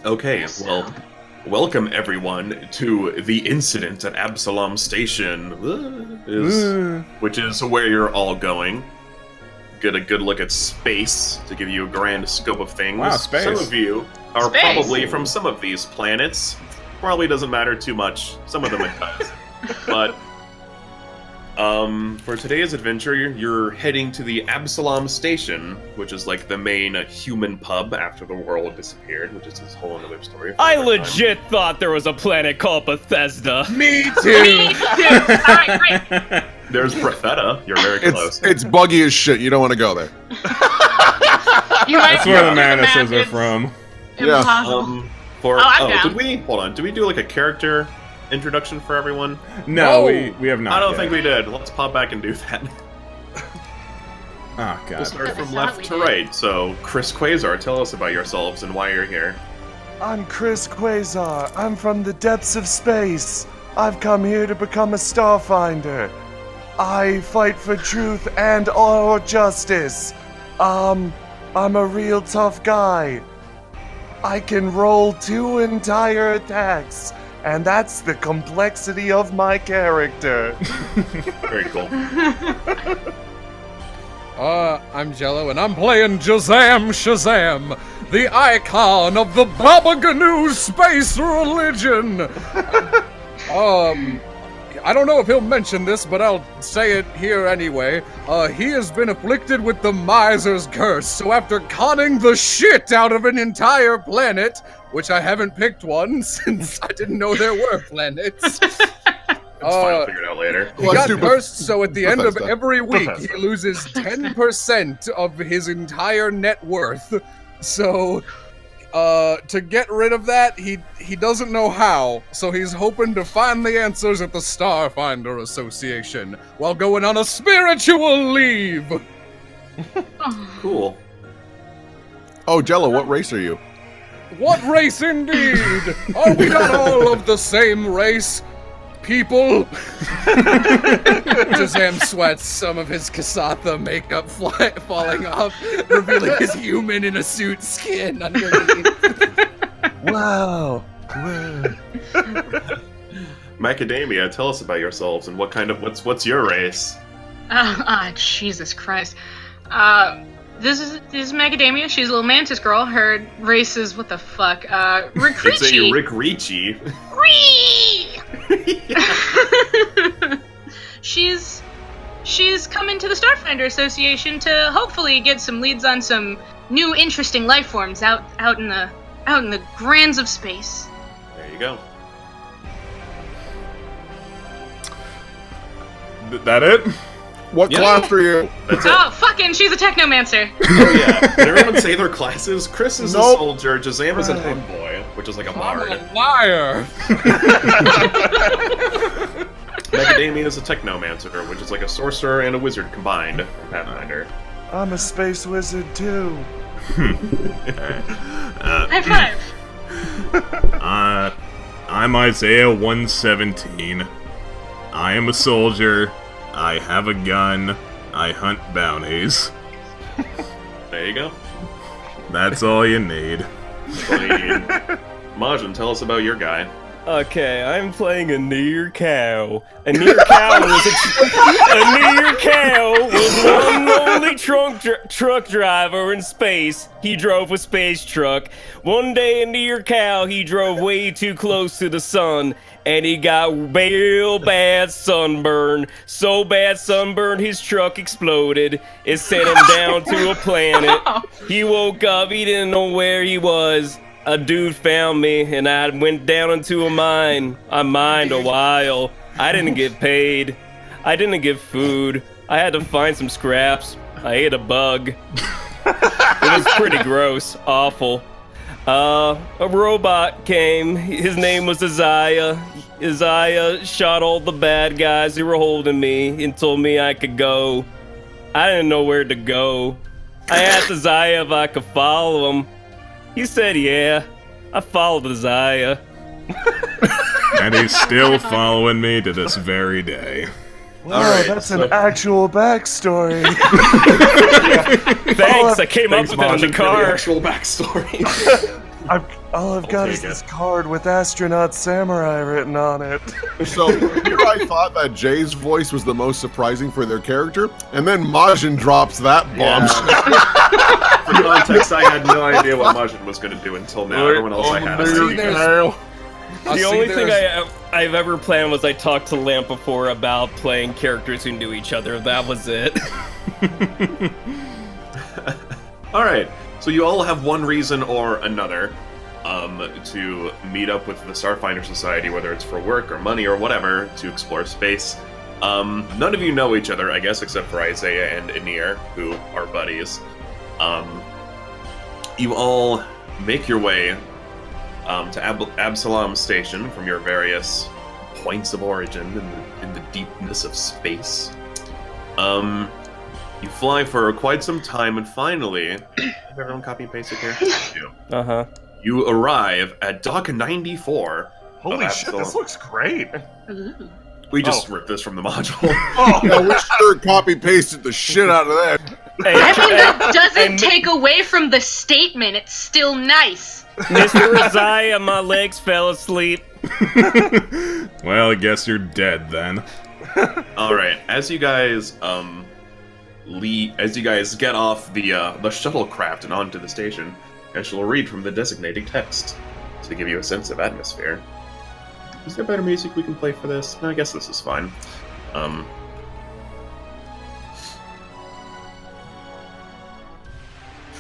Okay, well, welcome everyone to the incident at Absalom Station, which is where you're all going. Get a good look at space to give you a grand scope of things. Wow, space. Some of you are probably from some of these planets. Probably doesn't matter too much. Some of them it does. But for today's adventure, you're heading to the Absalom Station, which is like the main human pub after the world disappeared, which is this whole other story. I legit thought there was a planet called Bethesda. Me too. Me too. Alright, great. There's Bethesda. You're very close. It's buggy as shit. You don't want to go there. That's where the Manises are from. Impossible. Yeah. I'm down. Did we do like a character introduction for everyone? No, we have not. I don't yet. think we did. Let's pop back and do that. Oh god. We'll start I from thought left we to did. right. So, Chris Quasar, tell us about yourselves and why you're here. I'm Chris Quasar. I'm from the depths of space. I've come here to become a Starfinder. I fight for truth and or justice. I'm a real tough guy. I can roll 2 entire attacks, and that's the complexity of my character. Very cool. I'm Jello, and I'm playing Shazam, the icon of the Baba Ganoush space religion. I don't know if he'll mention this, but I'll say it here anyway. He has been afflicted with the Miser's Curse, so after conning the shit out of an entire planet, which I haven't picked one since I didn't know there were planets. It's fine, I'll figure it out later. He got cursed, so at the end of Bethesda. every week, Bethesda. he loses 10% of his entire net worth. So, to get rid of that, he doesn't know how, so he's hoping to find the answers at the Starfinder Association while going on a spiritual leave. Cool. Oh, Jello, what race are you? What race indeed? Are we not all of the same race? People. Shazam sweats, some of his Kasatha makeup falling off, revealing his human in a suit skin underneath. Wow. Macadamia, tell us about yourselves and what's your race? Jesus Christ. This is Macadamia. She's a little mantis girl. Her race is what the fuck? Rick It's a Ricci. Rick Ricci. She's come into the Starfinder Association to hopefully get some leads on some new interesting life forms out in the grands of space. There you go. That it? What class are you? That's it. Oh, fucking, she's a technomancer. Oh yeah. Did everyone say their classes? Chris is Nope. a soldier, Jazam is an envoy, which is like a bard. I'm a liar. Macadamia is a technomancer, which is like a sorcerer and a wizard combined from Pathfinder. I'm a space wizard too. High five. I'm Isaiah 117. I am a soldier. I have a gun. I hunt bounties. There you go. That's all you need. Majin, tell us about your guy. Okay, I'm playing a near cow. A near cow was one lonely truck driver in space. He drove a space truck. One day, a near cow, he drove way too close to the sun, and he got real bad sunburn. So bad sunburn, his truck exploded. It sent him down to a planet. He woke up, he didn't know where he was. A dude found me, and I went down into a mine. I mined a while. I didn't get paid. I didn't get food. I had to find some scraps. I ate a bug. It was pretty gross. Awful. A robot came. His name was Isaiah. Isaiah shot all the bad guys who were holding me and told me I could go. I didn't know where to go. I asked Isaiah if I could follow him. He said, yeah. I followed Isaiah. And he's still following me to this very day. Wow, Alright, that's so- an actual backstory. Thanks, I came up Thanks, with it in Majin, the for the car. actual backstory. All I've got take is this it. card with Astronaut Samurai written on it. So here I thought that Jay's voice was the most surprising for their character, and then Majin drops that bombshell. For context, I had no idea what Majin was going to do until now. Everyone else I had a See, there's- The only thing I've ever planned was I talked to Lamp before about playing characters who knew each other. That was it. All right, so you all have one reason or another to meet up with the Starfinder Society, whether it's for work or money or whatever, to explore space. None of you know each other, I guess, except for Isaiah and Anir, who are buddies. You all make your way to Absalom Station from your various points of origin in the deepness of space. You fly for quite some time, and finally, have everyone copy and pasted here? Uh-huh. You arrive at Dock 94. Holy of shit, Absalom. this looks great. Ooh. We just ripped this from the module. Yeah, we sure copy-pasted the shit out of that. Hey, I mean, that doesn't and- take away from the statement. It's still nice. Mr. Isaiah, my legs fell asleep. Well, I guess you're dead then. All right, as you guys get off the shuttlecraft and onto the station, I shall read from the designated text to give you a sense of atmosphere. Is there better music we can play for this? No, I guess this is fine.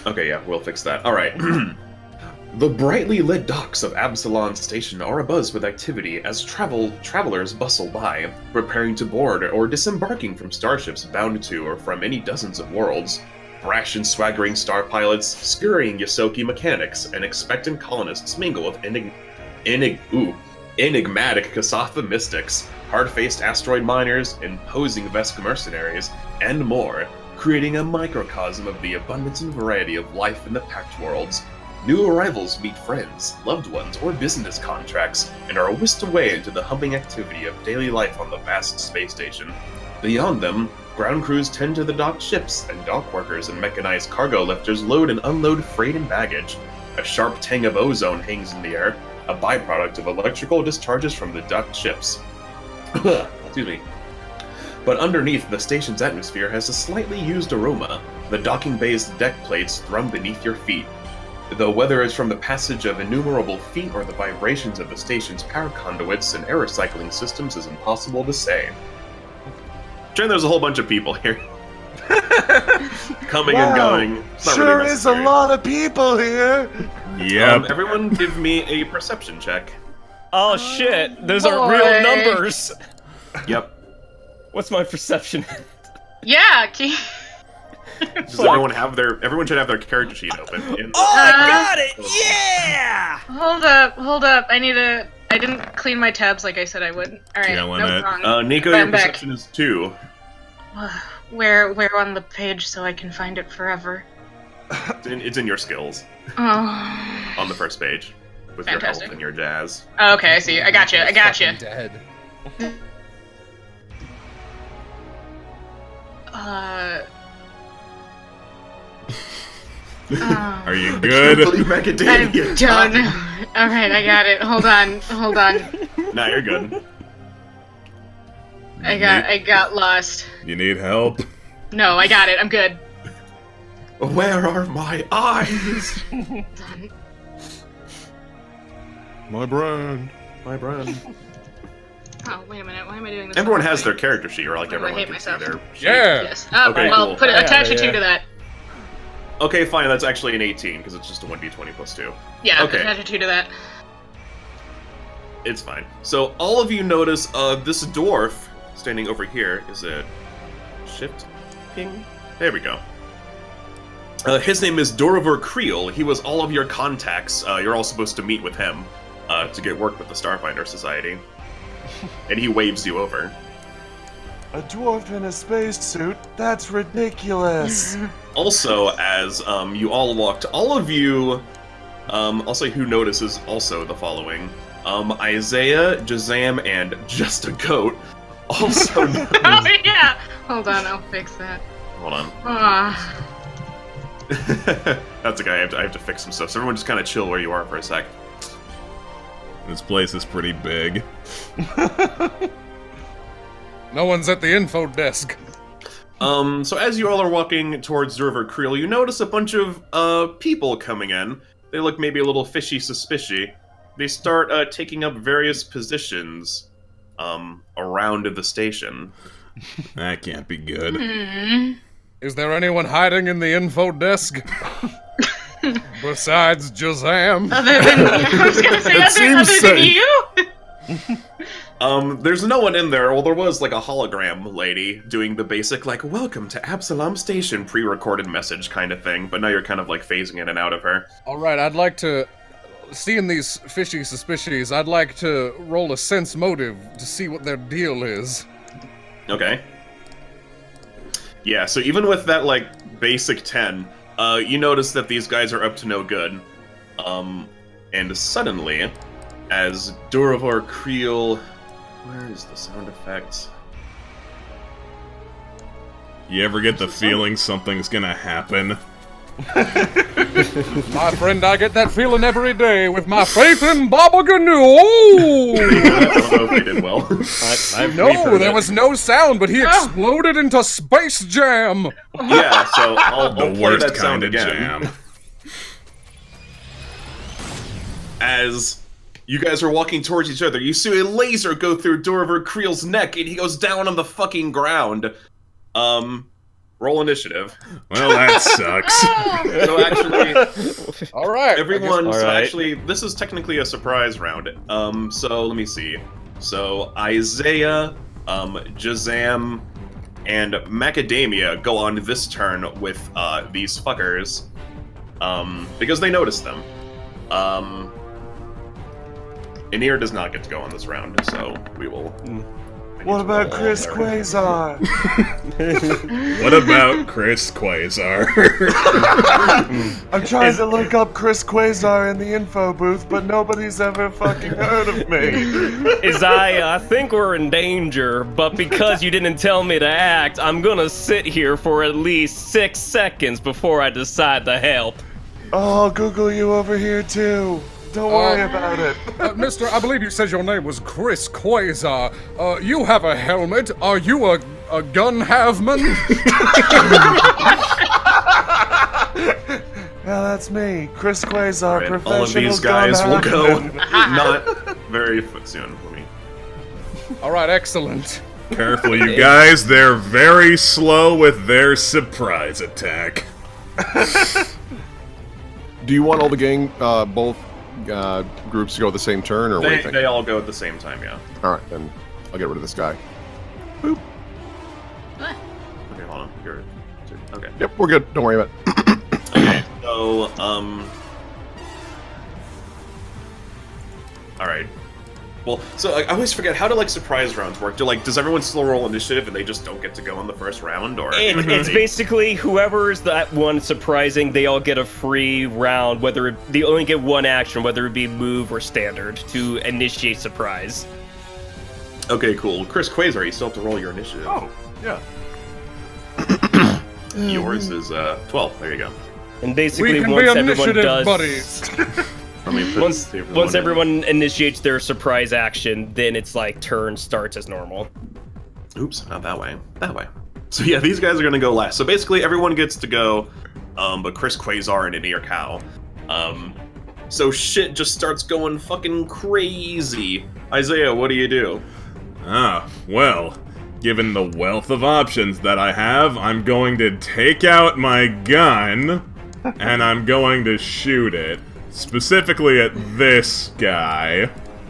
Okay, yeah, we'll fix that. All right. The brightly lit docks of Absalom Station are abuzz with activity as travelers bustle by, preparing to board or disembarking from starships bound to or from any dozens of worlds. Brash and swaggering star pilots, scurrying Yosoki mechanics, and expectant colonists mingle with enigmatic Kasatha mystics, hard-faced asteroid miners, imposing Vesk mercenaries, and more, creating a microcosm of the abundance and variety of life in the Pact worlds. New arrivals meet friends, loved ones, or business contracts, and are whisked away into the humming activity of daily life on the vast space station. Beyond them, ground crews tend to the docked ships, and dock workers and mechanized cargo lifters load and unload freight and baggage. A sharp tang of ozone hangs in the air, a byproduct of electrical discharges from the docked ships. Excuse me. But underneath, the station's atmosphere has a slightly used aroma. The docking bay's deck plates thrum beneath your feet. Though whether it's from the passage of innumerable feet or the vibrations of the station's power conduits and air recycling systems is impossible to say. Jen, there's a whole bunch of people here. Coming and going. It's not Sure really is a necessary. lot of people here. Yep. Everyone give me a perception check. Oh shit, those are boy. real numbers. Yep. What's my perception? Yeah. Does everyone should have their character sheet open. Got it! Yeah! Hold up. I didn't clean my tabs like I said I would. All right. Killing no it. wrong. Nico, I'm your back. perception is 2. Where on the page so I can find it forever? It's in your skills Oh. on the first page with your Fantastic. health and your jazz. Oh, okay, I see. I got you. Fucking Dead. Are you good? Believe macadamia. I'm done. All right, I got it. Hold on. Nah, you're good. I got lost. You need help? No, I got it. I'm good. Where are my eyes? Done. My brand. My brand. Oh, wait a minute. Why am I doing this? Everyone wrong has way? their character sheet, or like Oh, I everyone hate can see myself. their sheet. Yeah. Yes. Oh, Okay, well, cool. put Yeah, attach a yeah. 2 to that. Okay, fine. That's actually an 18 because it's just a 1d20 plus 2. Yeah, Okay. attach a 2 to that. It's fine. So all of you notice this dwarf standing over here. Is it shift ping? There we go. His name is Dorover Creel. He was all of your contacts. You're all supposed to meet with him to get work with the Starfinder Society. And he waves you over. A dwarf in a spacesuit? That's ridiculous. Also, as you all walked, all of you, I'll say who notices also the following. Isaiah, Jazam, and Just a Goat also notice. Oh, yeah. Hold on, I'll fix that. Hold on. Ah. That's okay, I have to fix some stuff. So everyone just kind of chill where you are for a sec. This place is pretty big. No one's at the info desk. So as you all are walking towards River Creel, you notice a bunch of people coming in. They look maybe a little fishy suspicious. They start taking up various positions around the station. That can't be good. Is there anyone hiding in the info desk? Besides Jazam? I was gonna say, other than you? There's no one in there. Well, there was like a hologram lady doing the basic like "Welcome to Absalom Station" pre-recorded message kind of thing, but now you're kind of like phasing in and out of her. All right, I'd like to, seeing these fishy suspicions, I'd like to roll a sense motive to see what their deal is. Okay. Yeah, so even with that like basic 10, you notice that these guys are up to no good. And suddenly, as Duravor Creel... Where is the sound effect? You ever get the feeling something's gonna happen? My friend, I get that feeling every day with my faith in Baba Ganu. I don't know if they did well. No, there was no sound, but he exploded into Space Jam. Yeah, so I'll The play worst that sound kind of again. jam. As you guys are walking towards each other, you see a laser go through Duravor Creel's neck, and he goes down on the fucking ground. Roll initiative. Well, that sucks. So actually, All right, everyone. All So right. actually, this is technically a surprise round. So let me see. So Isaiah, Jazam, and Macadamia go on this turn with these fuckers, because they noticed them. Anir does not get to go on this round, so we will. What about Chris Quasar? What about Chris Quasar? I'm trying to look up Chris Quasar in the info booth, but nobody's ever fucking heard of me. Isaiah, I think we're in danger, but because you didn't tell me to act, I'm gonna sit here for at least 6 seconds before I decide to help. Oh, I'll Google you over here too. Don't worry about it. Mister, I believe you said your name was Chris Quasar. You have a helmet. Are you a gun haveman? Yeah, that's me, Chris Quasar, Right, professional all of these gun guys will go haveman. not very soon. Let me. All right, excellent. Careful, you guys. They're very slow with their surprise attack. Do you want all the gang, both groups to go the same turn, or what do you think? They all go at the same time, yeah. All right, then I'll get rid of this guy. Okay, hold on. You're... Okay. Yep, we're good. Don't worry about it. Okay, so, alright. Well, so I always forget, how do, like, surprise rounds work? Does everyone still roll initiative and they just don't get to go on the first round, or...? It's basically whoever's that one surprising, they all get a free round, they only get one action, whether it be move or standard, to initiate surprise. Okay, cool. Chris Quasar, you still have to roll your initiative. Oh, yeah. Yours is, 12. There you go. And basically, We can once be everyone initiative does... buddies. Let me put Once everyone initiates their surprise action, then it's like turn starts as normal. Oops, not that way. That way. So yeah, these guys are gonna go last. So basically, everyone gets to go, but Chris Quasar and Anir Cow. So shit just starts going fucking crazy. Isaiah, what do you do? Ah, well, given the wealth of options that I have, I'm going to take out my gun, and I'm going to shoot it. Specifically at this guy.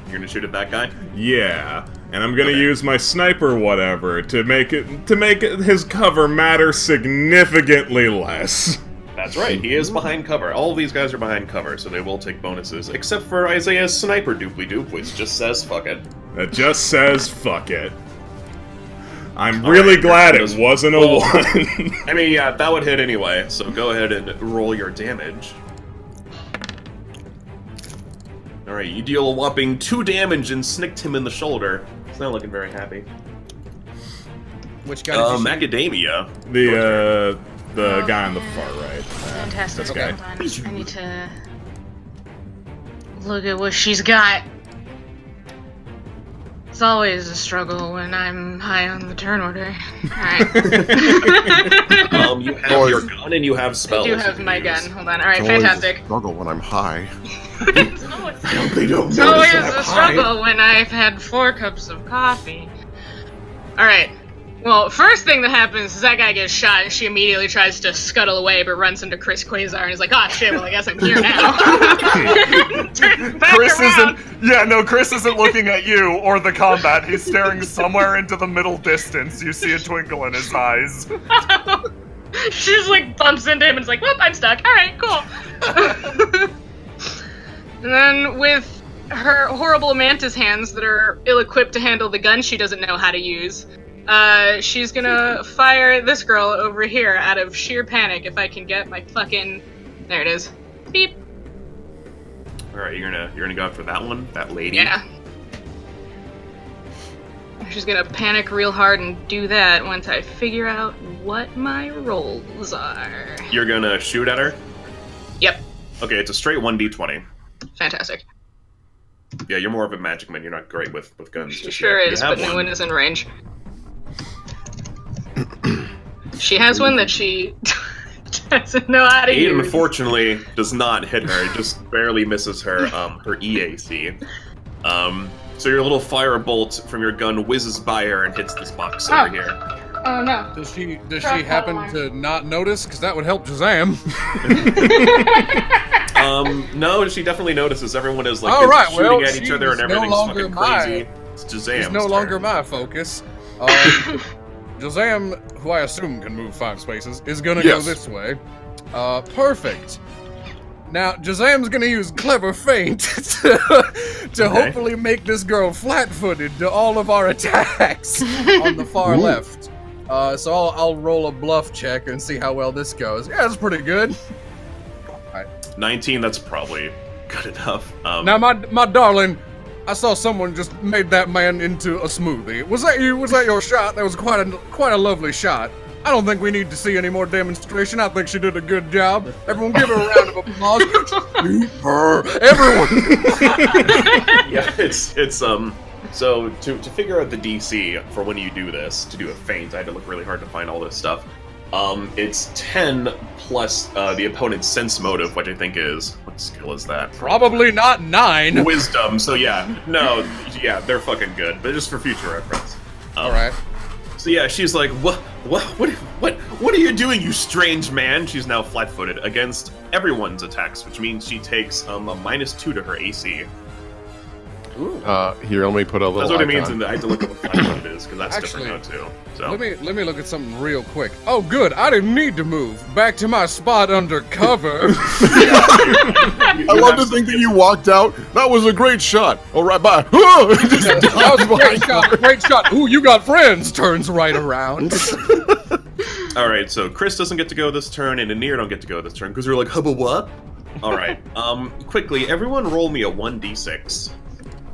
You're gonna shoot at that guy? Yeah. And I'm gonna use my sniper whatever to make his cover matter significantly less. That's right, he is behind cover. All of these guys are behind cover, so they will take bonuses, except for Isaiah's sniper dooply-doop, which just says fuck it. That just says fuck it. I'm really glad it wasn't a 1. I mean, yeah, that would hit anyway, so go ahead and roll your damage. Alright, you deal a whopping 2 damage and snicked him in the shoulder. He's not looking very happy. Which guy did you shoot? Macadamia. The guy on the far right. Fantastic. Okay. Hold on. I need to look at what she's got. It's always a struggle when I'm high on the turn order. Alright. You have your gun and you have spells. I do you have can my use. gun. Hold on. Alright, It's always a fantastic. struggle when I'm high. It's always, They don't it's notice always that I'm a high. struggle when I've had 4 cups of coffee. Alright. Well, first thing that happens is that guy gets shot, and she immediately tries to scuttle away, but runs into Chris Quasar and is like, "Ah, shit, well, I guess I'm here now." Turns back Chris around. Chris isn't looking at you or the combat. He's staring somewhere into the middle distance. You see a twinkle in his eyes. She just like bumps into him and is like, "Whoop, I'm stuck. Alright, cool." And then with her horrible mantis hands that are ill-equipped to handle the gun she doesn't know how to use, she's gonna fire this girl over here out of sheer panic if I can get my fucking... There it is. Beep. Alright, you're gonna go after that one? That lady? Yeah. She's gonna panic real hard and do that once I figure out what my roles are. You're gonna shoot at her? Yep. Okay, it's a straight 1d20. Fantastic. Yeah, you're more of a magic man. You're not great with guns. She just sure yet. You is, have but no one is in range. She has one that she doesn't know how to Eight, use. unfortunately, does not hit her. It just barely misses her her EAC. So your little fire bolt from your gun whizzes by her and hits this box over here. Oh no. Does she Drop happen that to not notice? Because that would help Shazam. No, she definitely notices. Everyone is like All right, shooting well, at each other and she's no everything's longer fucking my- crazy. It's Shazam's It's no longer turn. my focus. Shazam, who I assume can move 5 spaces, is gonna Yes. go this way. Perfect. Now, Shazam's gonna use Clever Feint to Okay. hopefully make this girl flat-footed to all of our attacks on the far left. So I'll roll a bluff check and see how well this goes. Yeah, it's pretty good. 19, that's probably good enough. Now, my darling, I saw someone just made that man into a smoothie. Was that you? Was that your shot? That was quite a lovely shot. I don't think we need to see any more demonstration. I think she did a good job. Everyone give her a round of applause. Shoot her. Everyone. Yeah, it's so to figure out the DC for when you do this, to do a feint, I had to look really hard to find all this stuff. It's 10 plus the opponent's sense motive, which I think is, what skill is that? Probably not 9. Wisdom. So yeah, no, yeah, they're fucking good, but just for future reference. All right. So yeah, she's like, what are you doing, you strange man? She's now flat-footed against everyone's attacks, which means she takes a -2 to her AC. Here, let me put a little. That's what it means. icon. I had to look at what flat-footed is because that's Actually, different now too. So Let me look at something real quick. Oh, good. I didn't need to move. Back to my spot under cover. I love to think that you walked out. That was a great shot. All right, bye. Just That was a great shot. Great shot. Ooh, you got friends. Turns right around. all right, so Chris doesn't get to go this turn, and Anir don't get to go this turn because we're like, hubba what? All right, quickly, everyone, roll me a 1d6.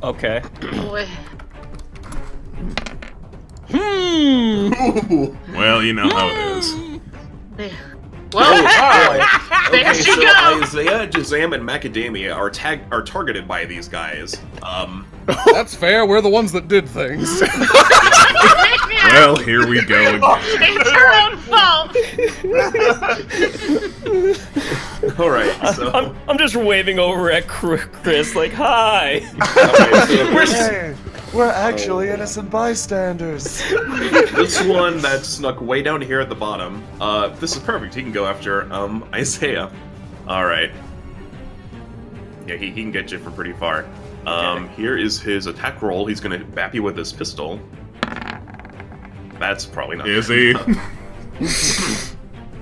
Okay. Boy. Ooh. Well, you know how it is. Well, there Okay, she so goes. Isaiah, Jazam, and Macadamia are targeted by these guys. That's fair. We're the ones that did things. Well, here we go again. It's her own fault. All right, so I'm just waving over at Chris like, hi. Hey, we're actually innocent bystanders. this one that snuck way down here at the bottom. This is perfect. He can go after Isaiah. All right. Yeah, he can get you from pretty far. Here is his attack roll. He's gonna bap you with his pistol. That's probably not. Is he?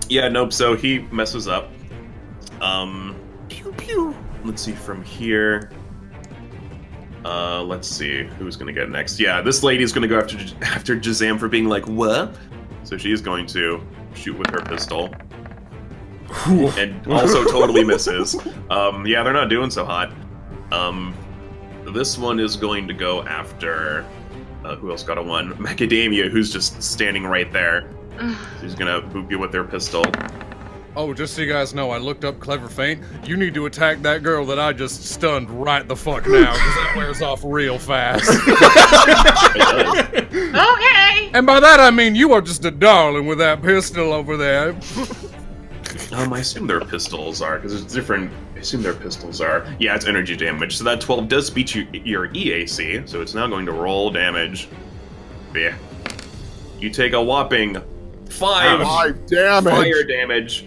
Yeah, nope. So he messes up. Pew pew. Let's see from here. Let's see who's gonna get next. Yeah, this lady's gonna go after Jazam for being like, what? So she's going to shoot with her pistol. And also totally misses. Yeah, they're not doing so hot. This one is going to go after who else got a 1? Macadamia, who's just standing right there. She's gonna boop you with their pistol. Oh, just so you guys know, I looked up Clever Feint. You need to attack that girl that I just stunned right the fuck now, because that wears off real fast. Okay. And by that I mean you are just a darling with that pistol over there. I assume their pistols are, because it's different. I assume their pistols are. Yeah, it's energy damage. So that 12 does beat your EAC, so it's now going to roll damage. Yeah. You take a whopping 5 damage. fire damage.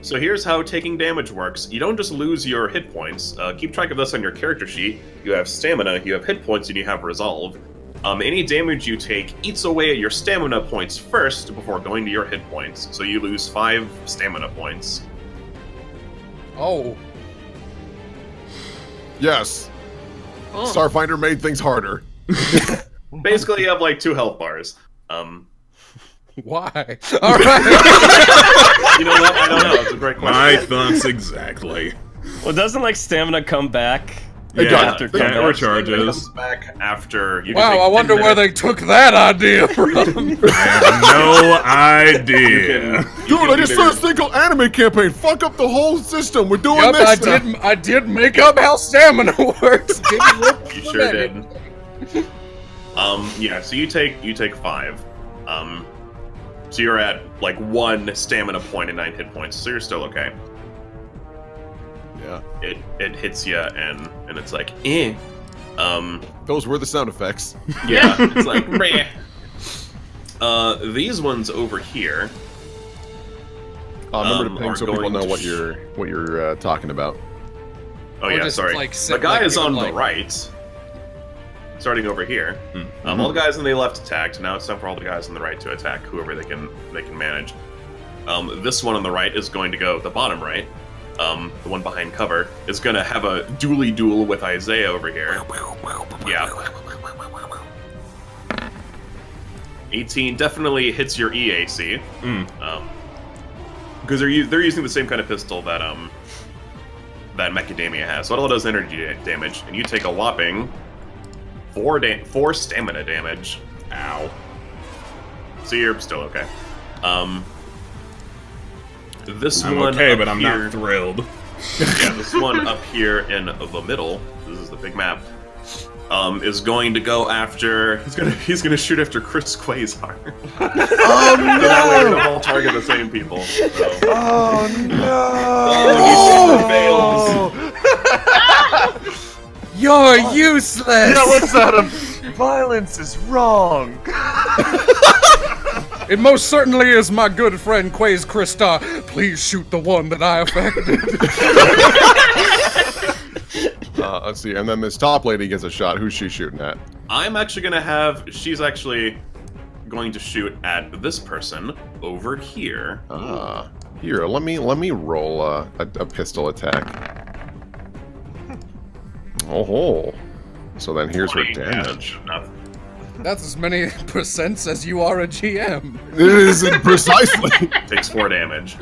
So here's how taking damage works. You don't just lose your hit points. Keep track of this on your character sheet. You have stamina, you have hit points, and you have resolve. Any damage you take eats away at your stamina points first before going to your hit points. So you lose 5 stamina points. Oh. Yes. Starfinder made things harder. Basically, you have like 2 health bars. Why? All right. You know what? I don't know. It's a great question. My thoughts exactly. Well, doesn't like stamina come back? Yeah, after it combat? recharges. Comes back after you. Wow, I wonder where they took that idea from. I have no idea. Dude, I just saw a single anime campaign fuck up the whole system. We're doing Yup, this now. I did make up how stamina works. You sure did. Yeah. So you take 5. So you're at like 1 stamina point and 9 hit points. So you're still okay. Yeah. It hits you and it's like eh. Those were the sound effects. Yeah. It's like meh. These ones over here. Remember to ping are so people going know to what you're talking about. Oh Or yeah, just, sorry. like, The sit, guy like, is on even, the like- right. Starting over here. All the guys on the left attacked. Now it's time for all the guys on the right to attack whoever they can manage. This one on the right is going to go the bottom right. The one behind cover is going to have a duel with Isaiah over here. Yeah. 18 definitely hits your EAC. Because they're using the same kind of pistol that that Macadamia has. So it all does energy damage, and you take a whopping 4 stamina damage. Ow. So you're still okay. This I'm one okay, up but I'm here, not thrilled. Yeah, this one up here in the middle. This is the big map. Is going to go after. He's gonna shoot after Chris Quasar. Oh no! That way we all target the same people. So. Oh no! He fails. You're useless. No, what's that? Violence is wrong. It most certainly is my good friend Quaze Krista. Please shoot the one that I affected. Let's see, and then this top lady gets a shot. Who's she shooting at? I'm actually gonna have. She's actually going to shoot at this person over here. Here, let me roll a pistol attack. Oh, so then here's her 20, damage. yeah, enough. That's as many percents as you are a GM. It isn't precisely. Takes 4 damage.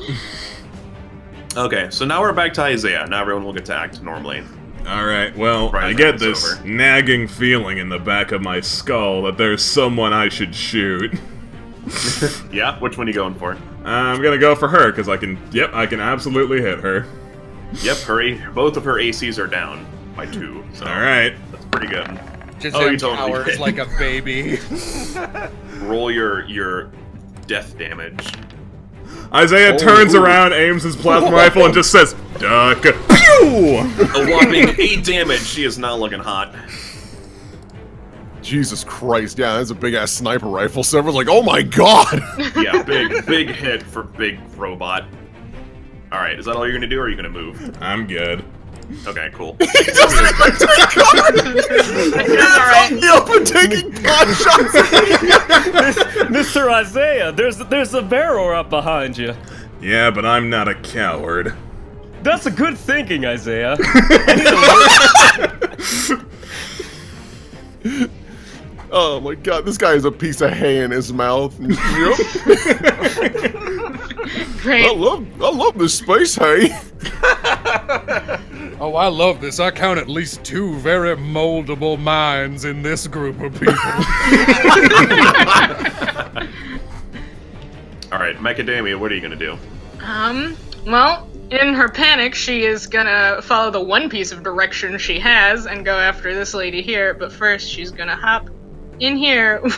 Okay, so now we're back to Isaiah. Now everyone will get attacked normally. Alright, well, Right, I get it's this over. nagging feeling in the back of my skull that there's someone I should shoot. Yeah, which one are you going for? I'm gonna go for her, because I can absolutely hit her. Yep, hurry. Both of her ACs are down by 2. So Alright. that's pretty good. Just Oh, you totally towers did. like a baby. Roll your death damage. Isaiah turns around, aims his plasma rifle, and just says, "Duck!" Pew! A whopping 8 damage. She is not looking hot. Jesus Christ, yeah, that's a big ass sniper rifle. So everyone's like, oh my god! Yeah, big hit for big robot. All right, is that all you're gonna do, or are you gonna move? I'm good. Okay, cool. It's alright. Up and taking pot shots. Mr. Isaiah, there's a barrel up behind you. Yeah, but I'm not a coward. That's a good thinking, Isaiah. Oh my god, this guy has a piece of hay in his mouth. Yep. Great. I love this space hay. Oh, I love this. I count at least 2 very moldable minds in this group of people. All right, Macadamia, what are you gonna do? Well, in her panic, she is gonna follow the one piece of direction she has and go after this lady here. But first, she's gonna hop in here with.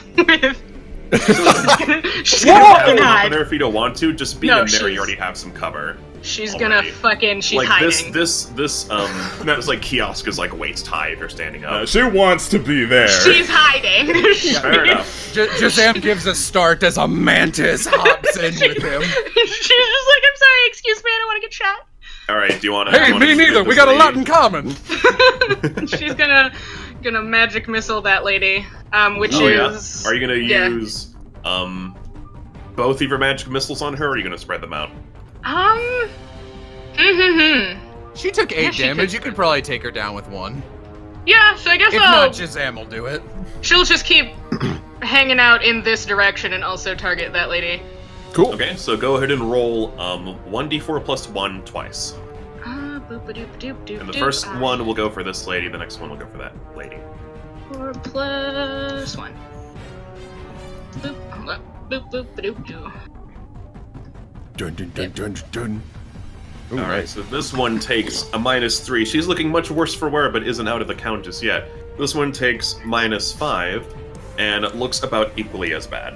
She's gonna fucking hide. If you don't want to, just being in there, you already have some cover. She's already. Gonna fucking. She's like hiding. This like kiosk is like waist high if you're standing up. She wants to be there. She's hiding. Fair enough. Jazam gives a start as a mantis hops in with him. She's just like, I'm sorry, excuse me, I don't want to get shot. All right, do you want to? Hey, me neither. We got a lot in common. She's gonna magic missile that lady, which is. Yeah. Are you gonna use both of your magic missiles on her, or are you gonna spread them out? She took 8 damage. You could probably take her down with 1. Yeah, so I guess If not, Jazam will do it. She'll just keep hanging out in this direction and also target that lady. Cool. Okay, so go ahead and roll 1d4 plus 1 twice. And the first one will go for this lady, the next one will go for that lady. 4 plus 1. Boop, hold up. Boop, boop, ba-doop, doo. Dun dun dun dun dun. Ooh, Alright, so this one takes a -3. She's looking much worse for wear, but isn't out of the count just yet. This one takes -5, and it looks about equally as bad.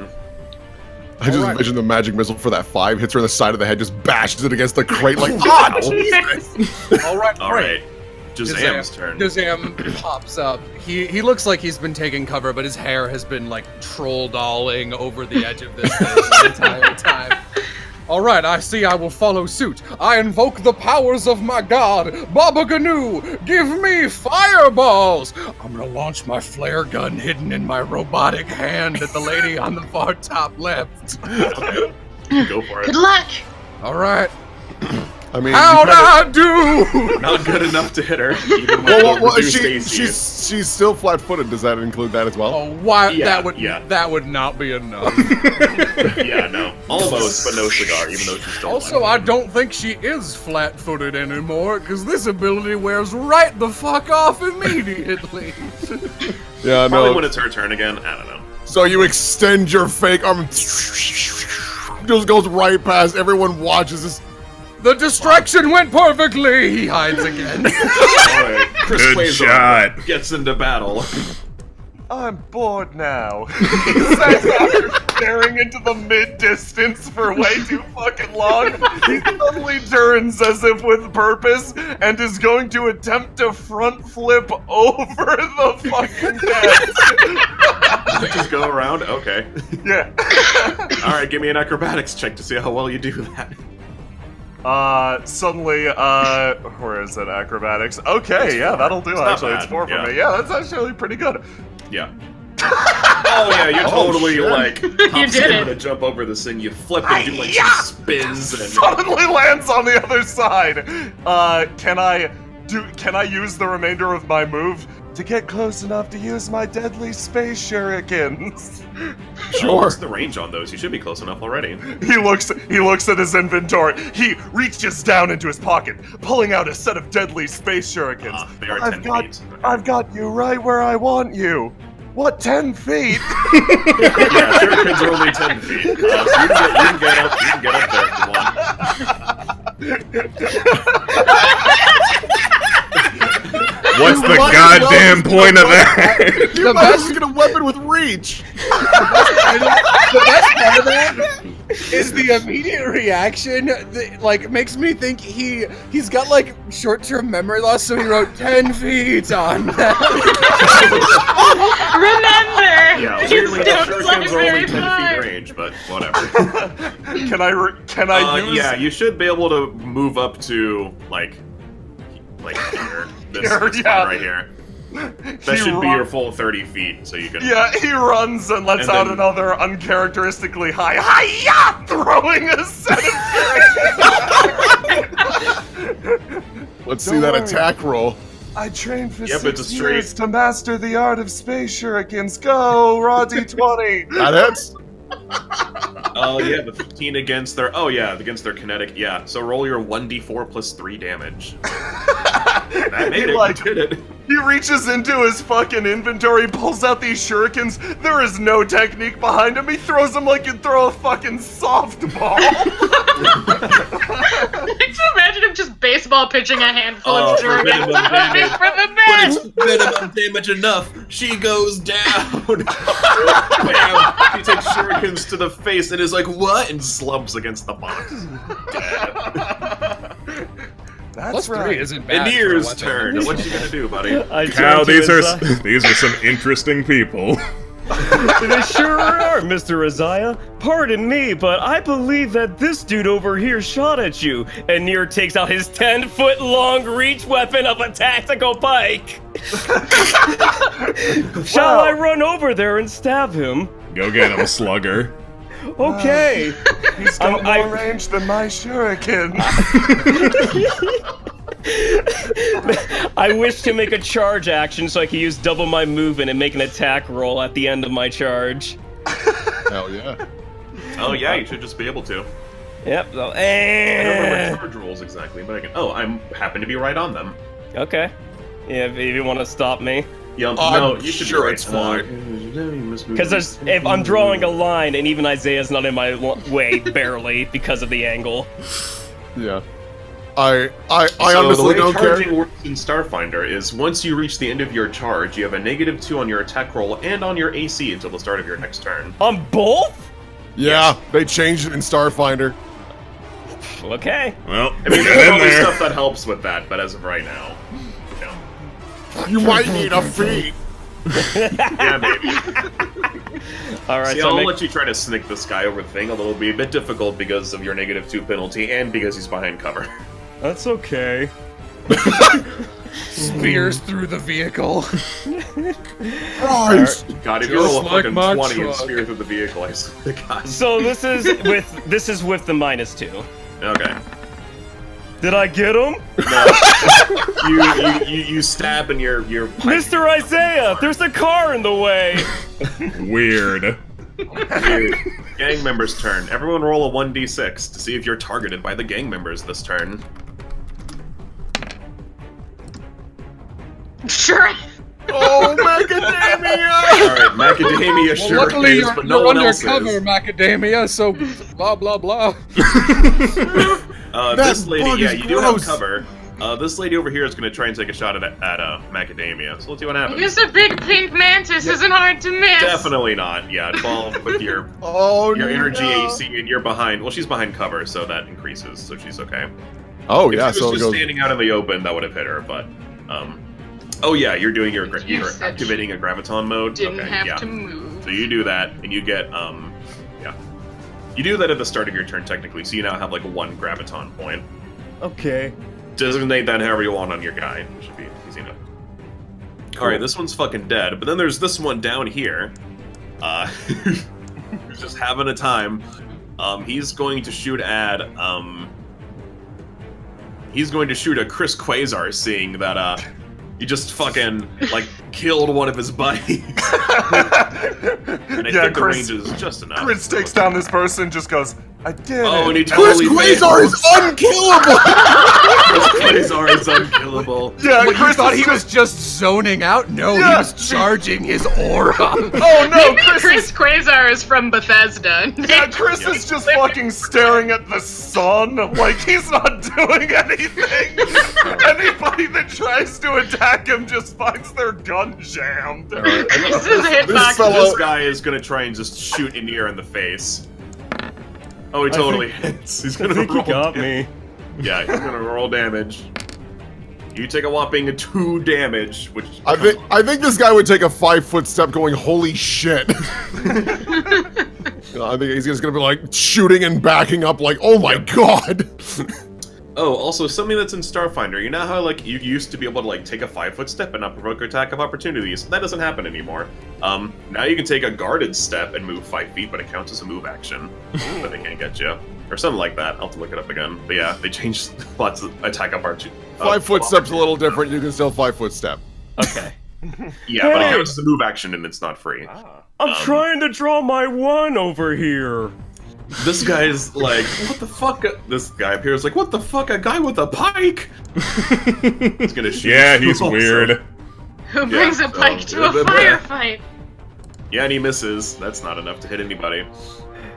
I just envision the magic missile for that 5 hits her in the side of the head, just bashes it against the crate like, ah, Jesus! Alright, Jazam's turn. Jazam pops up. He looks like he's been taking cover, but his hair has been like troll dolling over the edge of this thing the entire time. Alright, I see I will follow suit. I invoke the powers of my god, Baba Ganu! Give me fireballs! I'm gonna launch my flare gun hidden in my robotic hand at the lady on the far top left. Okay. Go for it. Good luck! Alright. I mean, how'd I do? Not good enough to hit her. Even with she's still flat-footed. Does that include that as well? Oh, why? Yeah, that would not be enough. Yeah, no. Almost, but no cigar, even though she's still Also, I don't think she is flat-footed anymore, because this ability wears right the fuck off immediately. Yeah, Probably no. when it's her turn again, I don't know. So you extend your fake arm, just goes right past. Everyone watches this. The distraction went perfectly. He hides again. Alright, Chris Good Quasar shot. gets into battle. I'm bored now. He says after staring into the mid-distance for way too fucking long, he suddenly turns as if with purpose and is going to attempt to front flip over the fucking desk. Just go around? Okay. Yeah. Alright, give me an acrobatics check to see how well you do that. Suddenly, where is it? Acrobatics. Okay, yeah, that'll do, actually. It's 4 for me. Yeah, that's actually pretty good. Yeah. Oh yeah, you totally shit. like You did it. to jump over this thing. You flip and do like some spins and Suddenly lands on the other side. Can I use the remainder of my move to get close enough to use my deadly space shurikens? Sure. What's the range on those? You should be close enough already. He looks at his inventory. He reaches down into his pocket, pulling out a set of deadly space shurikens. They are 10 feet. I've got you right where I want you. What, 10 feet? Yeah, shurikens are only 10 feet. So you can get up there if you want. What's the goddamn point of that? You might as well get a weapon with reach. The best part of that is the immediate reaction that, like, makes me think he's got like short-term memory loss, so he wrote 10 feet on that. Remember! Yeah, It's weirdly, don't shurikens fly are only very 10 far. feet range, but whatever. Can I use? Yeah, you should be able to move up to like here. This Here, spot yeah. right here. That He should be run- your full 30 feet, so you can. Yeah, he runs and lets And out then- another uncharacteristically high hi-ya, throwing a set of Let's see Don't that worry. attack roll. I trained for Yep, 6 it's a straight. years to master the art of space shurikens. Go, raw d20. That hits. Oh yeah, the 15 against their. Oh yeah, against their kinetic. Yeah, so roll your 1d4 plus 3 damage. That made He, it. like, You did it. He reaches into his fucking inventory, pulls out these shurikens. There is no technique behind him. He throws them like you'd throw a fucking softball. Just imagine him just baseball pitching a handful of for minimum damage. for the But best. it's minimum damage enough. She goes down. Bam! She takes shurikens to the face and is like, what? And slumps against the box. Dead. That's +3 right. isn't bad. Anir's for a weapon. turn. What you gonna do, buddy? I Cow, turn to these Isaiah. are some interesting people. They sure are, Mr. Isaiah. Pardon me, but I believe that this dude over here shot at you. And Nier takes out his 10-foot-long reach weapon of a tactical pike. Shall I run over there and stab him? Go get him, slugger. Okay. He's got I- more range than my shuriken. I wish to make a charge action so I can use double my movement and make an attack roll at the end of my charge. Hell yeah. Oh yeah, you should just be able to. Yep. So, I don't remember charge rules exactly, but I can. Oh, I'm happen to be right on them. Okay. Yeah, if you want to stop me. Yeah, I'm no, you should sure be right. it's fine. Because if I'm drawing a line and even Isaiah's not in my way, barely, because of the angle. Yeah. I So the honestly way don't care. charging works in Starfinder is once you reach the end of your charge, you have a -2 on your attack roll and on your AC until the start of your next turn. On both? Yeah, they changed it in Starfinder. Okay. Well, I mean, get there's in probably there. stuff that helps with that, but as of right now, no. You might need a feat. Yeah, maybe. Alright, See, so I'll I make, let you try to sneak this guy over the thing, although it'll be a bit difficult because of your -2 penalty and because he's behind cover. that's okay. Spears through the vehicle. Christ! God, if you Just roll a like fucking my 20 and truck. spear through the vehicle, I swear to God. So this is with the -2. Okay. Did I get him? You stab and your pipe. Mr. Isaiah, there's a car in the way. Weird. Gang member's turn. Everyone roll a 1d6 to see if you're targeted by the gang members this turn. Sure. Oh, macadamia! Alright, Macadamia sure Luckily, is, you're, but no you're one else undercover, is. macadamia. So blah blah blah. This That lady, bug yeah, is you do have gross. cover. This lady over here is going to try and take a shot at Macadamia, so let's see what happens. Because a big pink mantis isn't hard to miss. Definitely not. Yeah, 12 with your Oh, energy no. AC, and you're behind. Well, she's behind cover, so that increases, so she's okay. Oh, If yeah, she so was it just goes. standing out in the open, that would have hit her, but, oh yeah, you're doing your, You you're said activating a graviton mode. Didn't okay, have yeah. to move. So you do that, and you get, yeah. You do that at the start of your turn, technically, so you now have, like, 1 graviton point. Okay. Designate that however you want on your guy. It should be easy enough. Alright, this one's fucking dead, but then there's this one down here. Who's just having a time. He's going to shoot at, he's going to shoot at Chris Quasar, seeing that, you just fucking, like, killed one of his buddies. And I Yeah, think the Chris- range is just enough. Chris takes down this person, just goes, I did Oh, and it. he Chris totally Quasar is unkillable! Chris Quasar is unkillable. Yeah, What, you Chris thought is he was just- just zoning out? No, he Yeah. was charging his aura. Oh no, Maybe Chris Chris is... Quasar is from Bethesda. Yeah, Chris is just fucking staring at the sun like he's not doing anything. Anybody that tries to attack him just finds their gun jammed. Chris is hitbox. fellow- This guy is gonna try and just shoot Anir in the face. Oh, he totally hits. He's I gonna think he roll got damage. me. Yeah, he's gonna roll damage. You take a whopping 2 damage, which I think this guy would take a 5-foot step going, holy shit. I think he's just gonna be like shooting and backing up like, oh my god. Oh, also something that's in Starfinder. You know how like you used to be able to like take a 5-foot step and not provoke attack of opportunities? That doesn't happen anymore. Now you can take a guarded step and move 5 feet, but it counts as a move action. But they can't get you. Or something like that. I'll have to look it up again. But yeah, they changed lots of attack of opportunities. 5-foot step's a little different, you can still 5-foot step. Okay. Yeah, but it Hey! counts as a move action and it's not free. I'm trying to draw my 1 over here. This guy's like, what the fuck? This guy appears like, what the fuck? A guy with a pike? He's gonna shoot. Yeah, you he's also. weird. Who brings a pike to a firefight? Yeah, and he misses. That's not enough to hit anybody.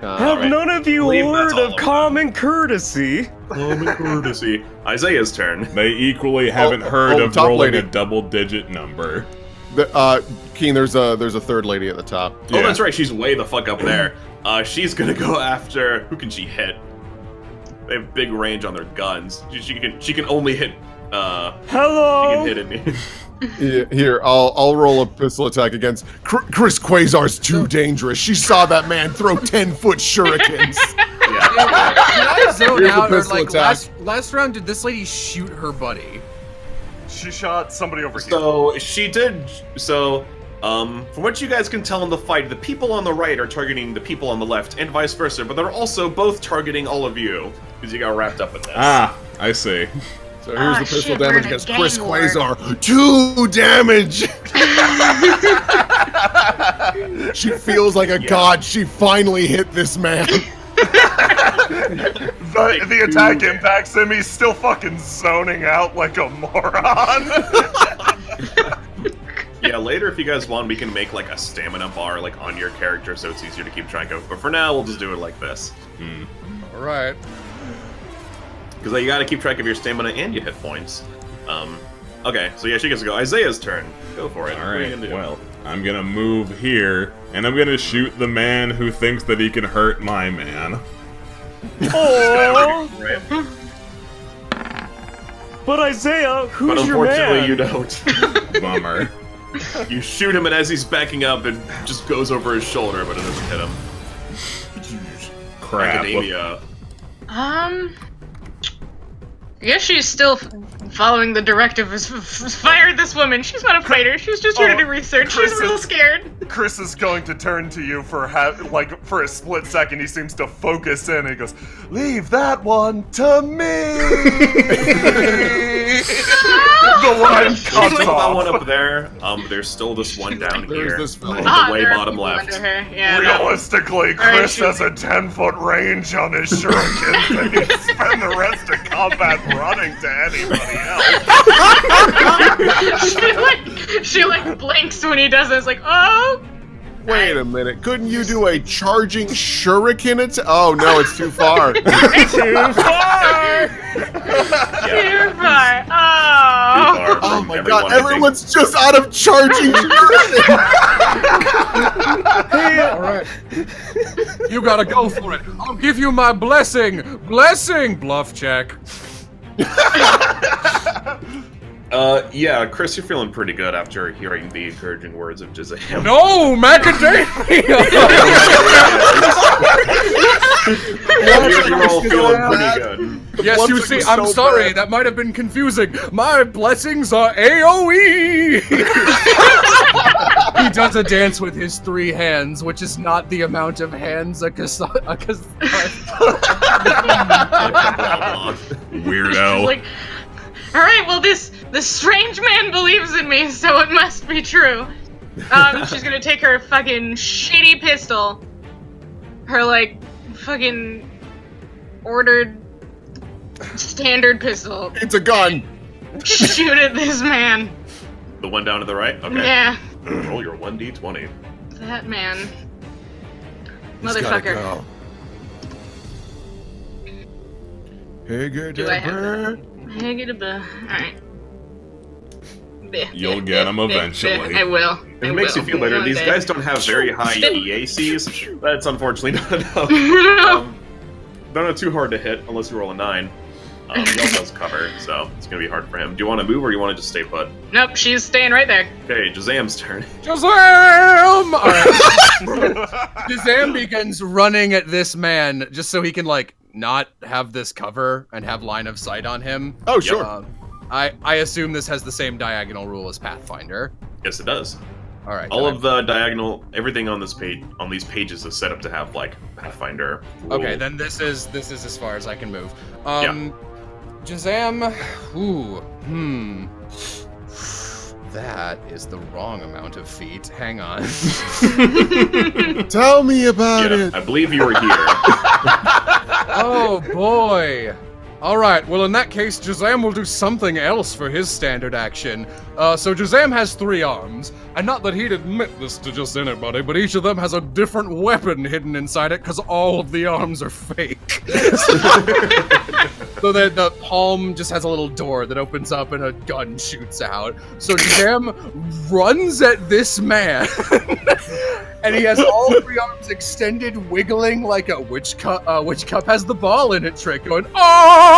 Have none of you Believe that's heard all of of common courtesy? Common courtesy. Isaiah's turn. They equally haven't heard of top rolling lady. a double-digit number. Keen, there's a third lady at the top. Oh, that's right. She's way the fuck up there. She's gonna go after. Who can she hit? They have big range on their guns. She can only hit. Hello. She can hit me. Here, I'll roll a pistol attack against Chris Quasar's too dangerous. She saw that man throw 10-foot shurikens. Yeah. Can I zone Here's the out? Or pistol like attack. last round, did this lady shoot her buddy? She shot somebody over here. So she did. So, from what you guys can tell in the fight, the people on the right are targeting the people on the left, and vice versa. But they're also both targeting all of you because you got wrapped up in this. Ah, I see. So here's the pistol shit, damage we're in a against gang Chris war. Quasar. 2 damage! She feels like a god. She finally hit this man. The attack impacts him. He's still fucking zoning out like a moron. Yeah, later if you guys want, we can make like a stamina bar like on your character, so it's easier to keep track of. But for now, we'll just do it like this. All right. Because you got to keep track of your stamina and your hit points. Okay, so yeah, she gets to go. Isaiah's turn. Go for it. What are you Alright, gonna do? well, I'm gonna move here, and I'm gonna shoot the man who thinks that he can hurt my man. Oh, Right. but Isaiah, But who's your unfortunately, man? you don't. Bummer. You shoot him, and as he's backing up, it just goes over his shoulder, but it doesn't hit him. Crap. Academia. I guess she's still following the directive of fire this woman. She's not a fighter. She's just here to do research. She's Chris a little is- scared. Chris is going to turn to you for for a split second. He seems to focus in. And he goes, "Leave that one to me." The line There's cuts that off. one up there. There's still this one down There's here. this fellow. The way there are bottom people left. under her. Yeah, that- Realistically, right, Chris shoot has a 10-foot range on his shurikens, and he'd spend the rest of combat running to anybody else. she blinks when he does it. It's like, oh. Wait a minute. Couldn't you do a charging shuriken attack? Oh, no, it's too far. Too far. Too far. Oh. Far Oh from my everyone, god, I think. everyone's just out of charging shuriken! All right. You gotta go for it. I'll give you my blessing. Blessing. Bluff check. Yeah, Chris, you're feeling pretty good after hearing the encouraging words of Jazam. No, macadamia. You're all feeling pretty good. Yes, Once you it see, was I'm so sorry. bad. That might have been confusing. My blessings are AOE. He does a dance with his 3 hands, which is not the amount of hands Weirdo. Like, all right, well, this strange man believes in me, so it must be true. She's gonna take her fucking shitty pistol, her fucking ordered standard pistol, It's a gun! shoot at this man. The one down to the right? Okay. Yeah, Roll your 1d20. that man, He's gotta motherfucker. go. Hey, good Do I have bird. Hey, get a buh. Alright. You'll get him eventually. I will. If it makes you feel better, One these day. guys don't have very high EACs. That's unfortunately not enough. They're not too hard to hit unless you roll a 9. He also has cover, so it's gonna be hard for him. Do you want to move or you want to just stay put? Nope, she's staying right there. Okay, Jazam's turn. Shazam! All right. Shazam begins running at this man just so he can not have this cover and have line of sight on him. Oh, sure. I assume this has the same diagonal rule as Pathfinder. Yes, it does. All right. All of the diagonal, everything on this page, on these pages, is set up to have Pathfinder. Okay, rule. then this is as far as I can move. Yeah. Shazam. Ooh. That is the wrong amount of feet. Hang on. Tell me about Yeah, it. I believe you were here. Oh boy. Alright, well in that case, Jazam will do something else for his standard action. So Jazam has 3 arms, and not that he'd admit this to just anybody, but each of them has a different weapon hidden inside it, because all of the arms are fake. So the palm just has a little door that opens up and a gun shoots out. So Jazam runs at this man, and he has all 3 arms extended, wiggling like a which cup has the ball in it trick, going, oh!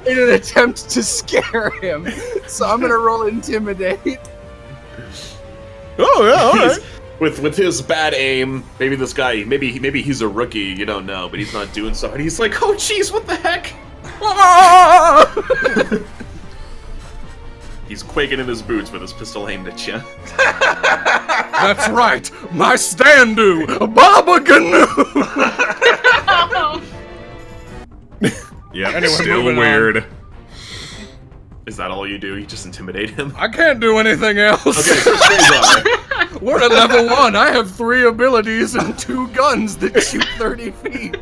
in an attempt to scare him. So I'm gonna roll intimidate. Oh yeah, all right. With his bad aim, maybe this guy, maybe he's a rookie, you don't know, but he's not doing so. And he's like, oh jeez, what the heck? He's quaking in his boots with his pistol aimed at you. That's right, my stand-do, Baba Ganu. Yeah, Anyway, still moving on. weird. Is that all you do? You just intimidate him? I can't do anything else. Okay, Chris Quasar. We're at level 1. I have 3 abilities and 2 guns that shoot 30 feet.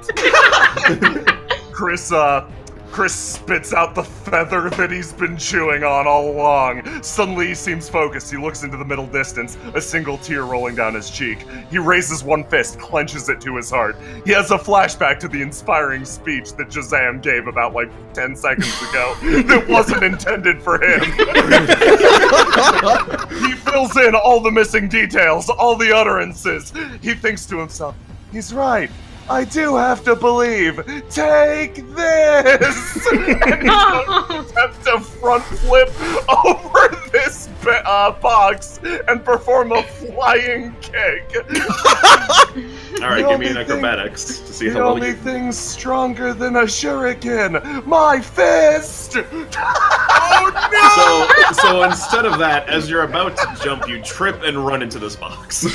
Chris spits out the feather that he's been chewing on all along. Suddenly he seems focused. He looks into the middle distance, a single tear rolling down his cheek. He raises one fist, clenches it to his heart. He has a flashback to the inspiring speech that Jazam gave about 10 seconds ago that wasn't intended for him. He fills in all the missing details, all the utterances. He thinks to himself, he's right. I do have to believe. Take this! And he's going to attempt to front flip over this box and perform a flying kick. Alright, give me an acrobatics to see how well you... The only thing's stronger than a shuriken, my fist! Oh no! So instead of that, as you're about to jump, you trip and run into this box.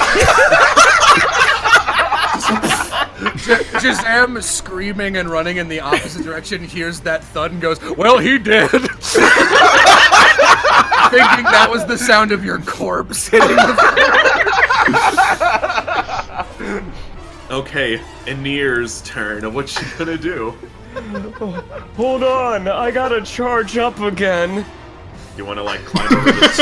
Jazam, screaming and running in the opposite direction, hears that thud and goes, well, he did. Thinking that was the sound of your corpse hitting the floor. Okay, Anir's turn. What you gonna do? Hold on, I gotta charge up again. You wanna climb over this?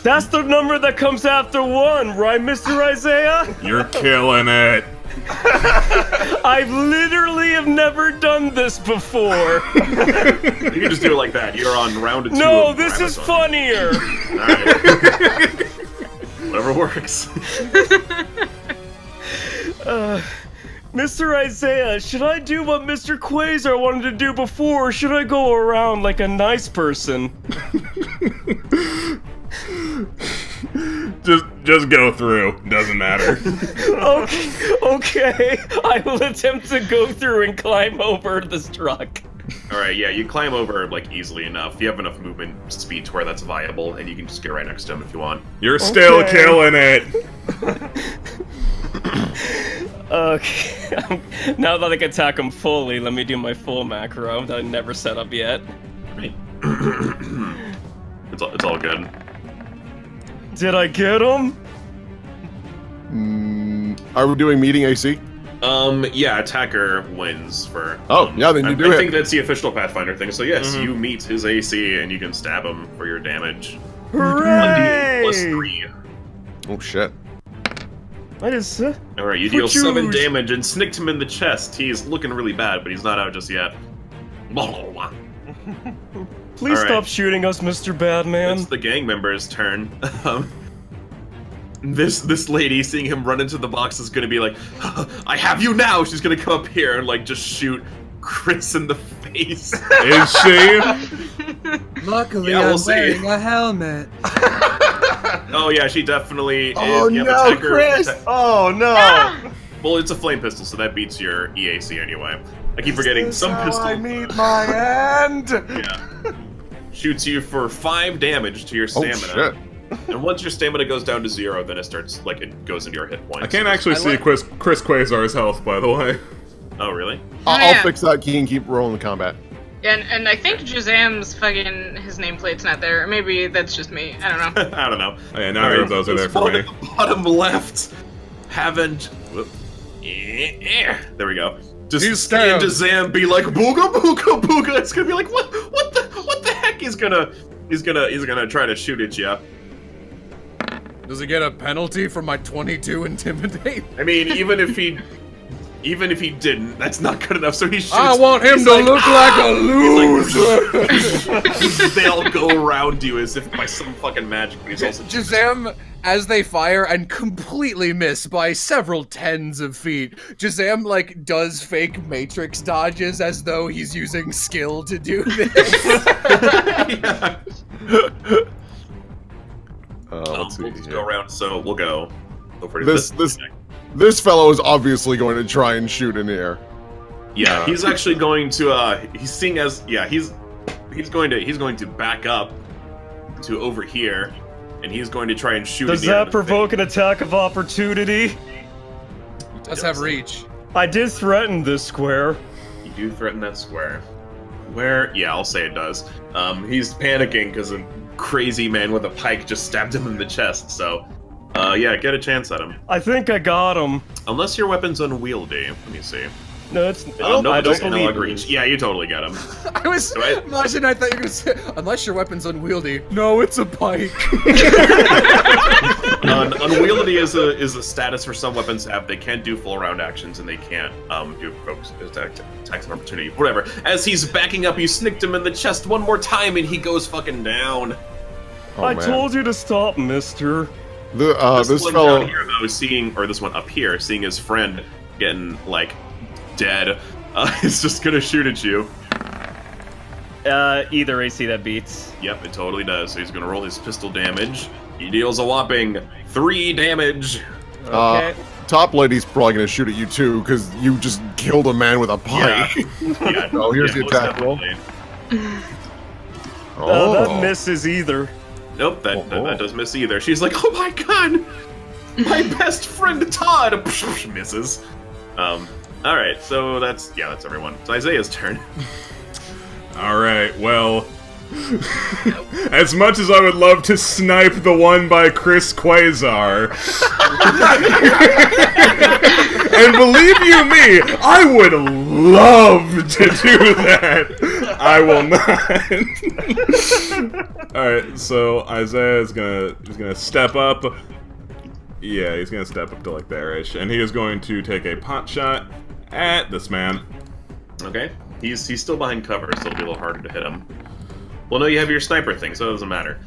That's the number that comes after 1, right, Mr. Isaiah? You're killing it. I literally have never done this before. You can just do it like that. You're on round 2. No, this is funnier. Alright. Whatever works. Mr. Isaiah, should I do what Mr. Quasar wanted to do before, or should I go around like a nice person? Just go through. Doesn't matter. Okay. I will attempt to go through and climb over this truck. Alright, yeah, you climb over, easily enough. You have enough movement speed to where that's viable, and you can just get right next to him if you want. You're still killing it. Okay. Now that I can attack him fully, let me do my full macro that I never set up yet. Right. It's all good. Did I get him? Are we doing meeting AC? Yeah, attacker wins for... Oh, yeah, then you do I it. think that's the official Pathfinder thing, so yes, you meet his AC and you can stab him for your damage. Hooray! 1d8 + 3. Oh, shit. What is it? Alright, you deal 7 damage and snicked him in the chest. He's looking really bad, but he's not out just yet. Please All right. stop shooting us, Mr. Badman. It's the gang member's turn. This lady, seeing him run into the box, is gonna be like, I have you now! She's gonna come up here and just shoot Chris in the face. Is she? Luckily, Yeah, we'll I'm see. wearing a helmet. Oh yeah, she definitely is. Oh You have no, attacker- Chris! Oh no! Well, it's a flame pistol, so that beats your EAC anyway. I keep forgetting, Is some this how pistol... I meet my end! Yeah. Shoots you for 5 damage to your Oh, stamina. shit. And once your stamina goes down to 0, then it starts, it goes into your hit points. I can't actually see Chris Quasar's health, by the way. Oh, really? Oh, I'll yeah. fix that key and keep rolling the combat. And I think Jazam's his nameplate's not there. Or maybe that's just me. I don't know. I don't know. Oh, yeah, neither of those are there for me. At the bottom left, There we go. Just He's seeing stabbed. Jazam be like booga booga booga. It's gonna be like what the heck? He's gonna try to shoot at you. Does he get a penalty for my 22 intimidate? I mean, even if he didn't, that's not good enough. So he shoots. I want him he's to like, look like a loser. they all go around you as if by some fucking magic. But he's also Jazam, as they fire and completely miss by several tens of feet, Jazam like does fake matrix dodges as though he's using skill to do this. Yeah. Let's see We'll just here. go around. So we'll go over to This fellow is obviously going to try and shoot in the air. Yeah, he's actually going to. He's seeing as he's going to back up to over here, and he's going to try and shoot. Does in the air that provoke an attack of opportunity? Does have reach. I did threaten this square. You do threaten that square. Where? Yeah, I'll say it does. He's panicking because a crazy man with a pike just stabbed him in the chest. So, yeah, get a chance at him. I think I got him. Unless your weapon's unwieldy. Let me see. No, it's. No, I just don't believe analog reach. Yeah, you totally get him. I was Right. imagine I thought you were gonna say unless your weapon's unwieldy. No, it's a pike. Unwieldy is a status for some weapons have. They can't do full round actions and they can't do attacks of opportunity. Whatever. As he's backing up, you snicked him in the chest one more time and he goes fucking down. Oh, I man. told you to stop, mister. This one fellow. down here, though, or this one up here, seeing his friend getting like dead, is just gonna shoot at you. Either AC that beats. Yep, it totally does. So he's gonna roll his pistol damage. He deals a whopping 3 damage. Okay. Top lady's probably gonna shoot at you too, because you just killed a man with a pike. Yeah. Oh, here's the most attack roll. definitely. That misses either. Nope, that does miss either. She's like, oh my god, my best friend Todd misses. All right, so that's everyone. It's Isaiah's turn. All right, well, as much as I would love to snipe the one by Chris Quasar, and believe you me, I would love to do that. I will not. All right, so Isaiah is gonna step up. Yeah, he's gonna step up to like there-ish, and he is going to take a pot shot at this man. Okay, he's still behind cover, so it'll be a little harder to hit him. Well, no, you have your sniper thing, so it doesn't matter.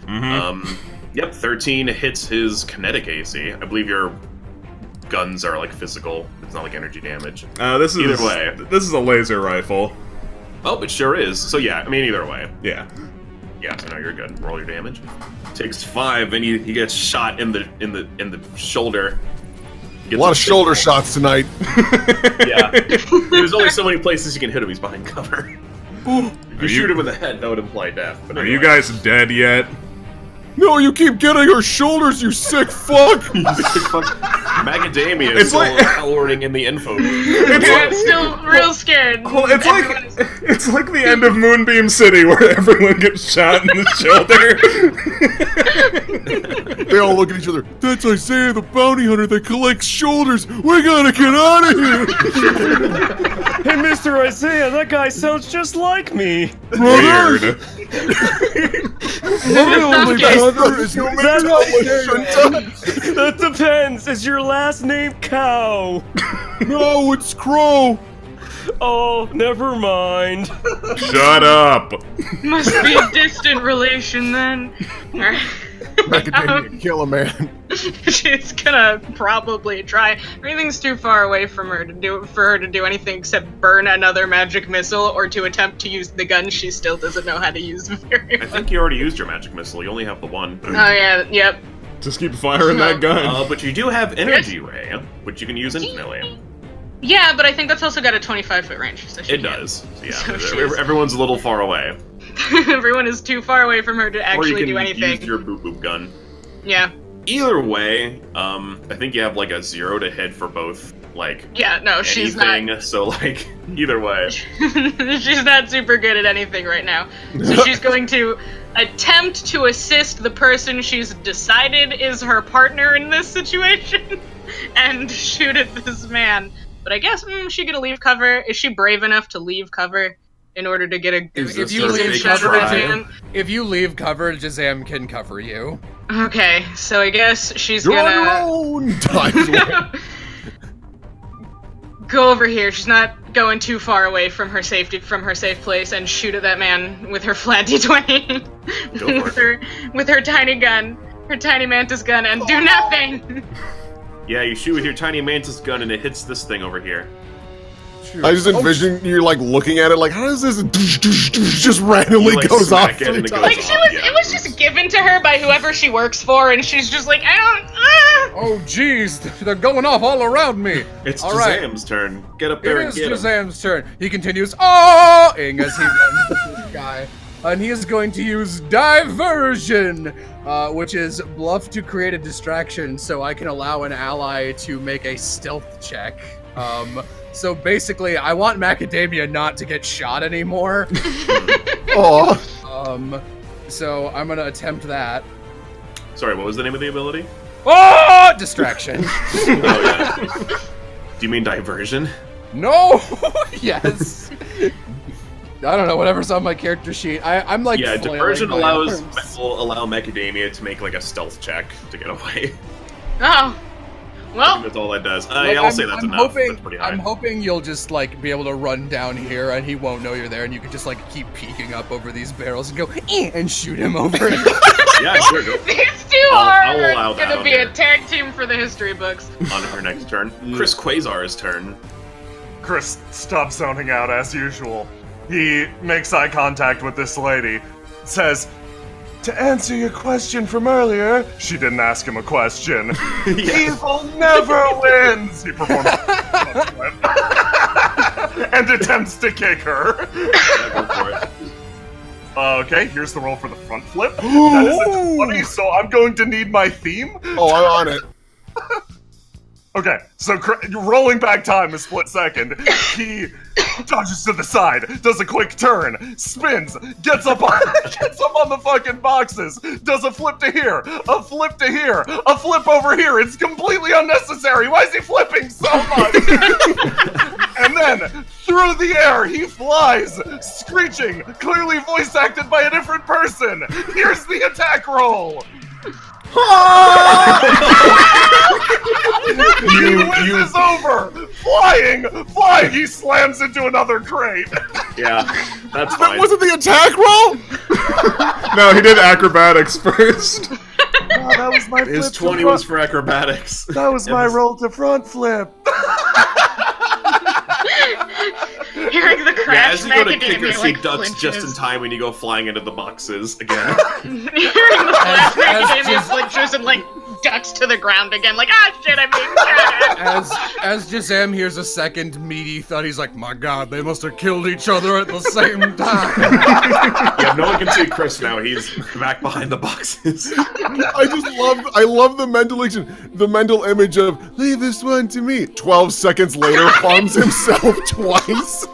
Yep, 13 hits his kinetic AC. I believe your guns are like physical. It's not like energy damage. This is Either way. This is a laser rifle. Oh, it sure is. So yeah, I mean either way. Yeah. Yeah, so now you're good. Roll your damage. Takes 5, and he gets shot in the shoulder. A lot of shoulder shots tonight. Yeah. There's only so many places you can hit him. He's behind cover. If you shoot him in the head, that would imply death. But Are anyway. you guys dead yet? No, you keep getting your shoulders, you sick fuck! Macadamia is It's still like- howling in the info. I'm still real scared. Well, Everyone is- it's like the end of Moonbeam City where everyone gets shot in the shoulder. They all look at each other. That's Isaiah the bounty hunter that collects shoulders. We gotta get out of here! Hey, Mr. Isaiah, that guy sounds just like me. Weird. My only Okay. brother is That depends. Is your last name Cow? No, it's Crow. Oh, never mind. Shut up. Must be a distant relation then. Alright. Macadamia, kill a man. She's gonna probably try. Everything's too far away from her to do anything except burn another magic missile or to attempt to use the gun she still doesn't know how to use very I well. think you already used your magic missile. You only have the one. Oh yeah, yep. Just keep firing that gun. But you do have energy ray, which you can use infinitely. Yeah, but I think that's also got a 25-foot range. So she It can't. does. So, So yeah, she's- everyone's a little far away. Everyone is too far away from her to Or you actually can do anything. use your boop boop gun. Yeah. Either way, I think you have like a 0 to hit for both, like Yeah, no, she's anything. not. So like either way. She's not super good at anything right now. So she's going to attempt to assist the person she's decided is her partner in this situation and shoot at this man. But I guess she gonna leave cover. Is she brave enough to leave cover in order to get a? If you Just leave make a cover, try. if you leave cover, Jazam can cover you. Okay, so I guess she's You're on your gonna own. Time. go over here. She's not going too far away from her safe place, and shoot at that man with her flat D20. Go for with her tiny gun, her tiny mantis gun, and do nothing. Yeah, you shoot with your tiny mantis gun and it hits this thing over here. I just envision you like looking at it like, how does this just randomly You, like, goes smack off it and 3 it goes times? Like off. it was just given to her by whoever she works for, and she's just like, I don't. Oh, jeez, they're going off all around me. It's All right. Shazam's turn. Get up It there and is get him. Shazam's turn. He continues, oh-ing as he runs to this guy. And he is going to use diversion, which is bluff to create a distraction so I can allow an ally to make a stealth check. So basically, I want Macadamia not to get shot anymore. Aw. So I'm going to attempt that. Sorry, what was the name of the ability? Oh! Distraction. Oh, yeah. Do you mean diversion? No! Yes! I don't know, whatever's on my character sheet. I'm like, Yeah, flailing diversion my arms. will allow Macadamia to make like a stealth check to get away. Oh, I well. think that's all that does. Like, Yeah, I'll say that's enough. That's pretty high. I'm hoping you'll just like be able to run down here and he won't know you're there, and you can just like keep peeking up over these barrels and go and shoot him over. Yeah, sure. Go. These two I'll are allow that gonna on be there. a tag team for the history books. On her next turn. Chris Quasar's turn. Chris stops zoning out as usual. He makes eye contact with this lady, says, "To answer your question from earlier," she didn't ask him a question. Evil never wins! He performs a flip and attempts to kick her. Yeah, go for it. Okay, here's the roll for the front flip. That is a 20, so I'm going to need my theme. Oh, I'm on it. Okay, so rolling back time a split second. He dodges to the side, does a quick turn, spins, gets up on the fucking boxes, does a flip to here, a flip to here, a flip over here. It's completely unnecessary. Why is he flipping so much? And then through the air he flies, screeching, clearly voice acted by a different person. Here's the attack roll. He whizzes over, flying. He slams into another crate. Yeah, that's That fine. wasn't the attack roll? No, he did acrobatics first. Oh, that was my His flip 20 to was front. for acrobatics. That was my roll to front flip. Hearing the Yeah, crash, as you go to kick her, Macadamia she like ducks flinches. just in time when you go flying into the boxes again. Hearing the flash, As Macadamia flinches and like ducks to the ground again, like shit, I'm being shot at. As Jazam hears a second meaty thud, he's like, my god, they must have killed each other at the same time. Yeah, no one can see Chris now. He's back behind the boxes. I love the mental image of, leave this one to me. 12 seconds later, harms himself twice.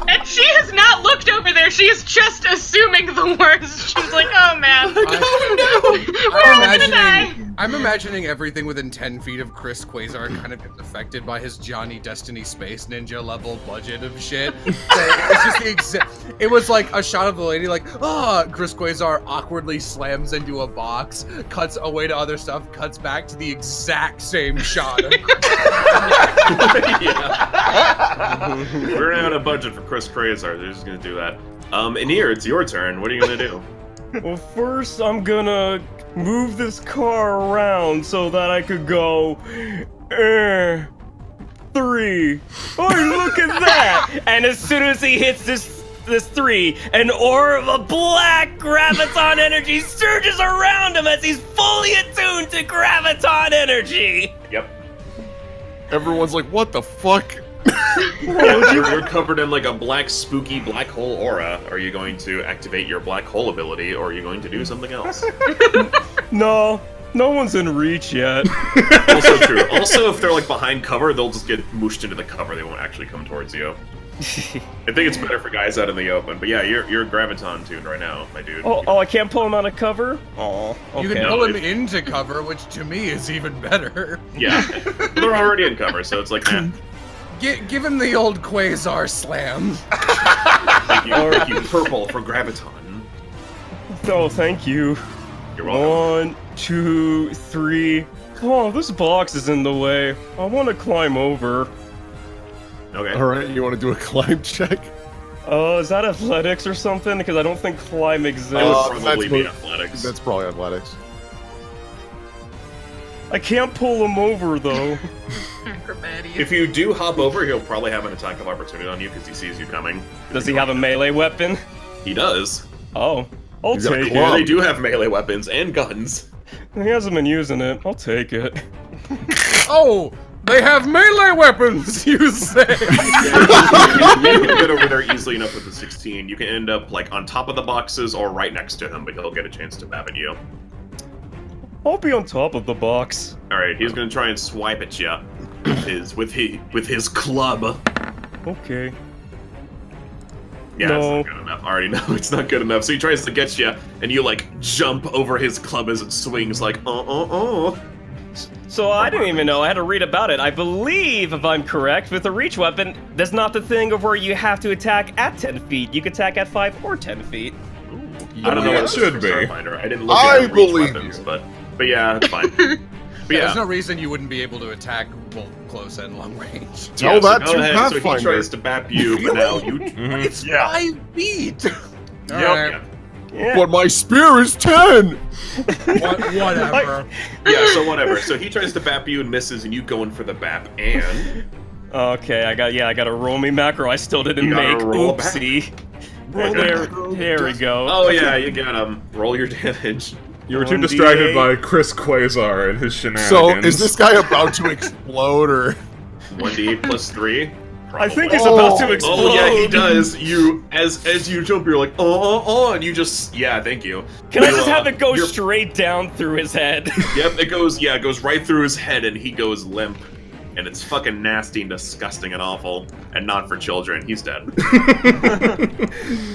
And she has not looked over there. She is just assuming the worst. She's like, oh man. We're all gonna die. I'm imagining everything within 10 feet of Chris Quasar kind of gets affected by his Johnny Destiny Space Ninja level budget of shit. So it's just it was like a shot of the lady like, Chris Quasar awkwardly slams into a box, cuts away to other stuff, cuts back to the exact same shot. Yeah. We're out of budget for Chris Quasar. They're just gonna do that. Anir, it's your turn. What are you gonna do? Well, first I'm gonna move this car around so that I could go 3. Oh, look at that! And as soon as he hits this 3, an aura of a black graviton energy surges around him as he's fully attuned to graviton energy. Yep. Everyone's like, what the fuck? Yeah, you're covered in like a black, spooky black hole aura. Are you going to activate your black hole ability, or are you going to do something else? No one's in reach yet. Also true. Also, if they're like behind cover, they'll just get mooshed into the cover. They won't actually come towards you. I think it's better for guys out in the open. But yeah, you're graviton tuned right now, my dude. Oh, I can't pull him out of cover? Oh, okay. You can pull him into cover, which to me is even better. Yeah, they're already in cover, so it's like, nah. Give him the old Quasar slam. Thank you, purple for graviton. Oh, thank you. You're welcome. 1, 2, 3. Oh, this box is in the way. I want to climb over. Okay. All right, you want to do a climb check? Oh, is that athletics or something? Because I don't think climb exists. It would probably be that's athletics. That's probably athletics. I can't pull him over though. Acrobatics. If you do hop over, he'll probably have an attack of opportunity on you because he sees you coming. Does he have a melee weapon? He does. Oh, I'll He's got a take club. They it. do have melee weapons and guns. He hasn't been using it. I'll take it. Oh, they have melee weapons, you say? You can get over there easily enough with the 16. You can end up like on top of the boxes or right next to him, but he'll get a chance to bab at you. I'll be on top of the box. All right, he's gonna try and swipe at you with his club. Okay. Yeah, No. it's not good enough. I already know it's not good enough. So he tries to get you, and you like jump over his club as it swings, like So I didn't even know. I had to read about it. I believe, if I'm correct, with a reach weapon, there's not the thing of where you have to attack at 10 feet. You can attack at 5 or 10 feet. I don't know it what it should should be. Starfinder. I didn't look I at reach believe weapons, you. but yeah, it's fine. But yeah, There's no reason you wouldn't be able to attack both close and long range. Tell yeah, that so to go ahead. So Pathfinder. he tries to bap you, but now you. It's Yeah. 5 feet! Yep. Alright, Yeah. But my spear is 10! whatever. Yeah, so whatever. So he tries to bap you and misses, and you go in for the bap, and Okay, I got a roll me macro. I still didn't You gotta make. roll back. Oopsie. Okay. There we go. oh yeah, you got him. Roll your damage. You were too 1d8. distracted by Chris Quasar and his shenanigans. So, is this guy about to explode, or...? 1d8 plus 3. I think he's Oh. about to explode. Oh yeah, he does. You as you jump, you're like and you just thank you. Can I You, just have it go you're- straight down through his head? Yep, it goes right through his head, and he goes limp, and it's fucking nasty and disgusting and awful, and not for children. He's dead.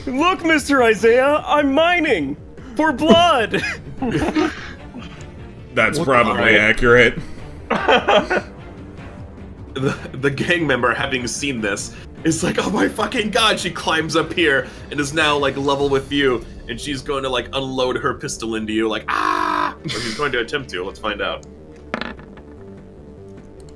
Look, Mr. Isaiah, I'm mining for blood. That's probably accurate. The gang member, having seen this, is like, oh my fucking god! She climbs up here and is now like level with you, and she's going to like unload her pistol into you, like or she's going to attempt to. Let's find out.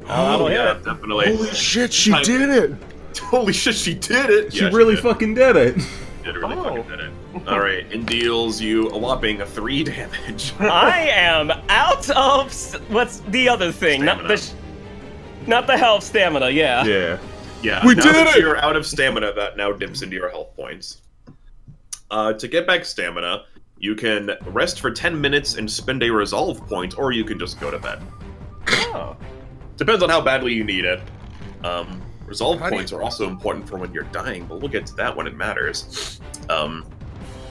Oh, yeah, yeah. definitely. Holy shit, she Time- did it! Holy shit, she did it! She Yeah, really did. fucking did it. Did really fucking did it. All right, and deals you a whopping 3 damage. I am out of what's the other thing? Not the health stamina. Yeah. Yeah. Yeah, We now did that it! you're out of stamina, that now dips into your health points. To get back stamina, you can rest for 10 minutes and spend a resolve point, or you can just go to bed. Oh. Depends on how badly you need it. Resolve How do points are also important for when you're dying, but we'll get to that when it matters.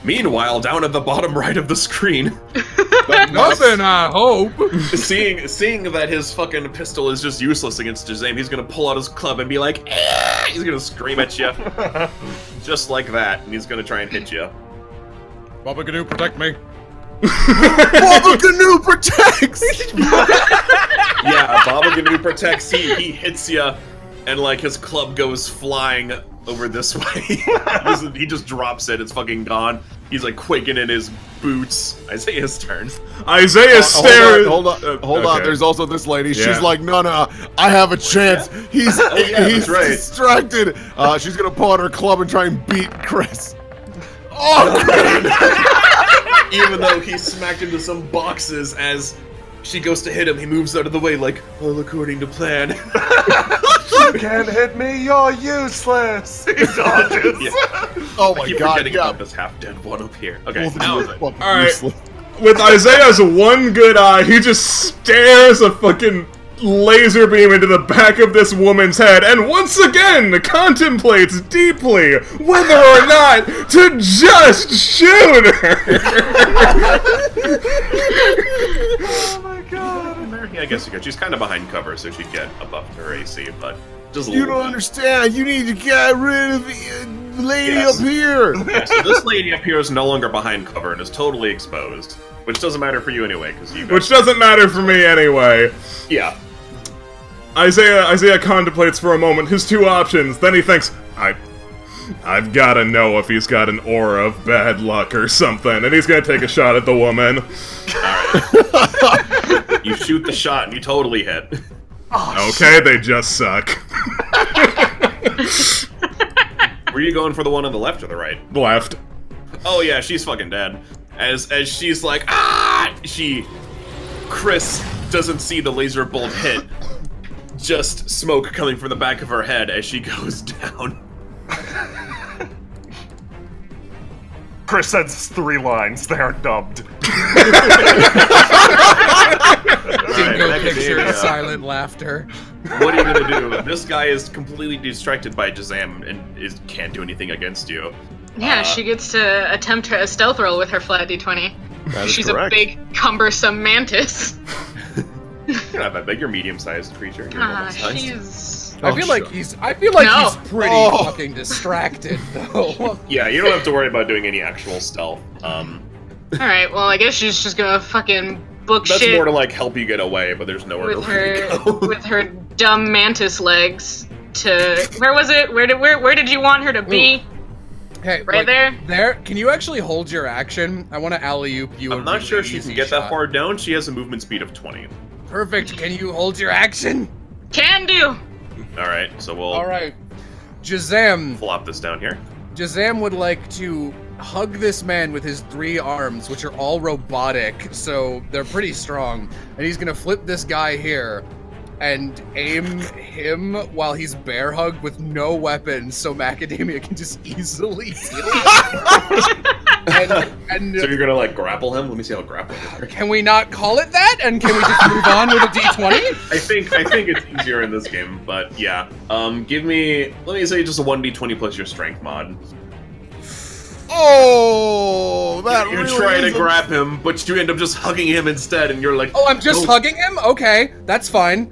Meanwhile, down at the bottom right of the screen, Nothing, I hope. seeing that his fucking pistol is just useless against Jazam, he's gonna pull out his club and be like, "Ah!" He's gonna scream at you, just like that, and he's gonna try and hit you. Baba Ganoo, protect me. Baba Ganoo protects! Yeah, Baba Ganoo protects. He hits you, and like his club goes flying over this way. He just drops it. It's fucking gone. He's like quaking in his boots. Isaiah's turn. Isaiah stares. Hold on. Okay. There's also this lady. Yeah. She's like, no, I have a chance. He's yeah, he's that's right. distracted. She's gonna pull out her club and try and beat Chris. Oh, Even though he's smacked into some boxes as she goes to hit him, he moves out of the way like, all according to plan. You can't hit me, you're useless! He dodges. Yeah. oh I my keep god! forgetting Yeah. about this half-dead one up here. Okay, Both of now you is are it? fucking All right. useless. With Isaiah's one good eye, he just stares a fucking laser beam into the back of this woman's head and once again contemplates deeply whether or not to just shoot her. Oh my god! Yeah, I guess you could. She's kind of behind cover, so she'd get a buff to her AC, but Just a You little don't bit. understand. You need to get rid of the lady Yes. up here. Yeah, so this lady up here is no longer behind cover and is totally exposed, which doesn't matter for you anyway, because you. Which doesn't matter for me anyway. Yeah. Isaiah contemplates for a moment his two options, then he thinks, I've gotta know if he's got an aura of bad luck or something, and he's gonna take a shot at the woman. You shoot the shot and you totally hit. Okay, they just suck. Were you going for the one on the left or the right? Left. Oh yeah, she's fucking dead. As she's like, Chris doesn't see the laser bolt hit. Just smoke coming from the back of her head as she goes down. Chris says 3 lines. They aren't dubbed. Dingo picture Macadamia. silent laughter. What are you gonna do? This guy is completely distracted by Jazam and can't do anything against you. Yeah, she gets to attempt a stealth roll with her flat d20. That is She's correct. a big, cumbersome mantis. You're not that big. You're a medium-sized creature. You're normal-sized. She's... I feel like sure. he's pretty Oh. fucking distracted though. Yeah, you don't have to worry about doing any actual stealth. Alright, well, I guess she's just gonna fucking book That's shit more to like help you get away, but there's nowhere with to really go. her with her dumb mantis legs to... Where was it? Where did you want her to be? Hey, Right there? There. Can you actually hold your action? I want to alley-oop you. I'm a not really sure she easy can get that shot. far down. She has a movement speed of 20. Perfect. Can you hold your action? Can do! Alright, so we'll All right. Jazam. flop this down here. Jazam would like to hug this man with his 3 arms, which are all robotic, so they're pretty strong. And he's gonna flip this guy here and aim him while he's bear hugged with no weapons, so Macadamia can just easily kill him. and So you're gonna like grapple him? Let me see how grappling works. can we not call it that? And can we just move on with a d20? I think it's easier in this game, but yeah. Let me say just a 1d20 plus your strength mod. Oh, that You really try is to a- grab him, but you end up just hugging him instead, and you're like, Oh, I'm just hugging him? Okay, that's fine.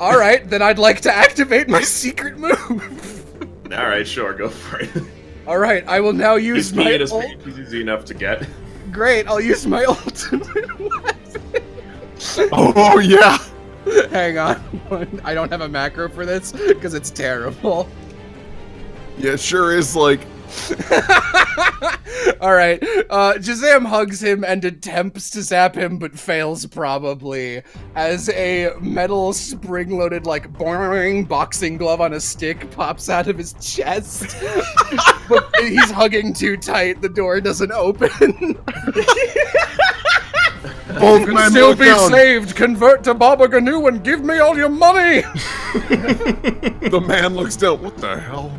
Alright, then I'd like to activate my secret move. Alright, sure, go for it. Alright, I will now use His my speed is ult- easy enough to get. Great, I'll use my ultimate weapon. Oh, yeah. Hang on, I don't have a macro for this, because it's terrible. Yeah, it sure is like... Alright, Jazam hugs him and attempts to zap him, but fails probably, as a metal spring-loaded, like, boing boxing glove on a stick pops out of his chest. But he's hugging too tight, the door doesn't open. Both men Still look be down. saved, convert to Baba Ganu and give me all your money! The man looks down. What the hell?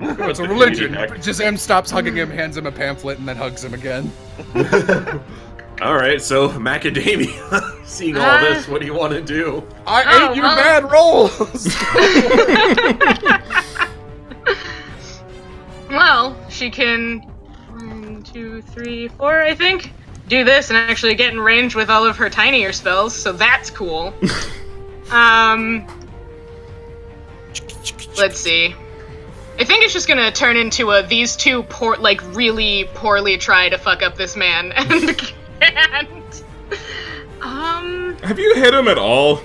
It's a religion. Jazam stops hugging him, hands him a pamphlet, and then hugs him again. Alright, so Macadamia, seeing all this, what do you want to do? I ate your bad rolls! Well, she can 1, 2, 3, 4, I think. Do this and actually get in range with all of her tinier spells, so that's cool. Let's see. I think it's just gonna turn into these two really poorly try to fuck up this man and can't. Have you hit him at all?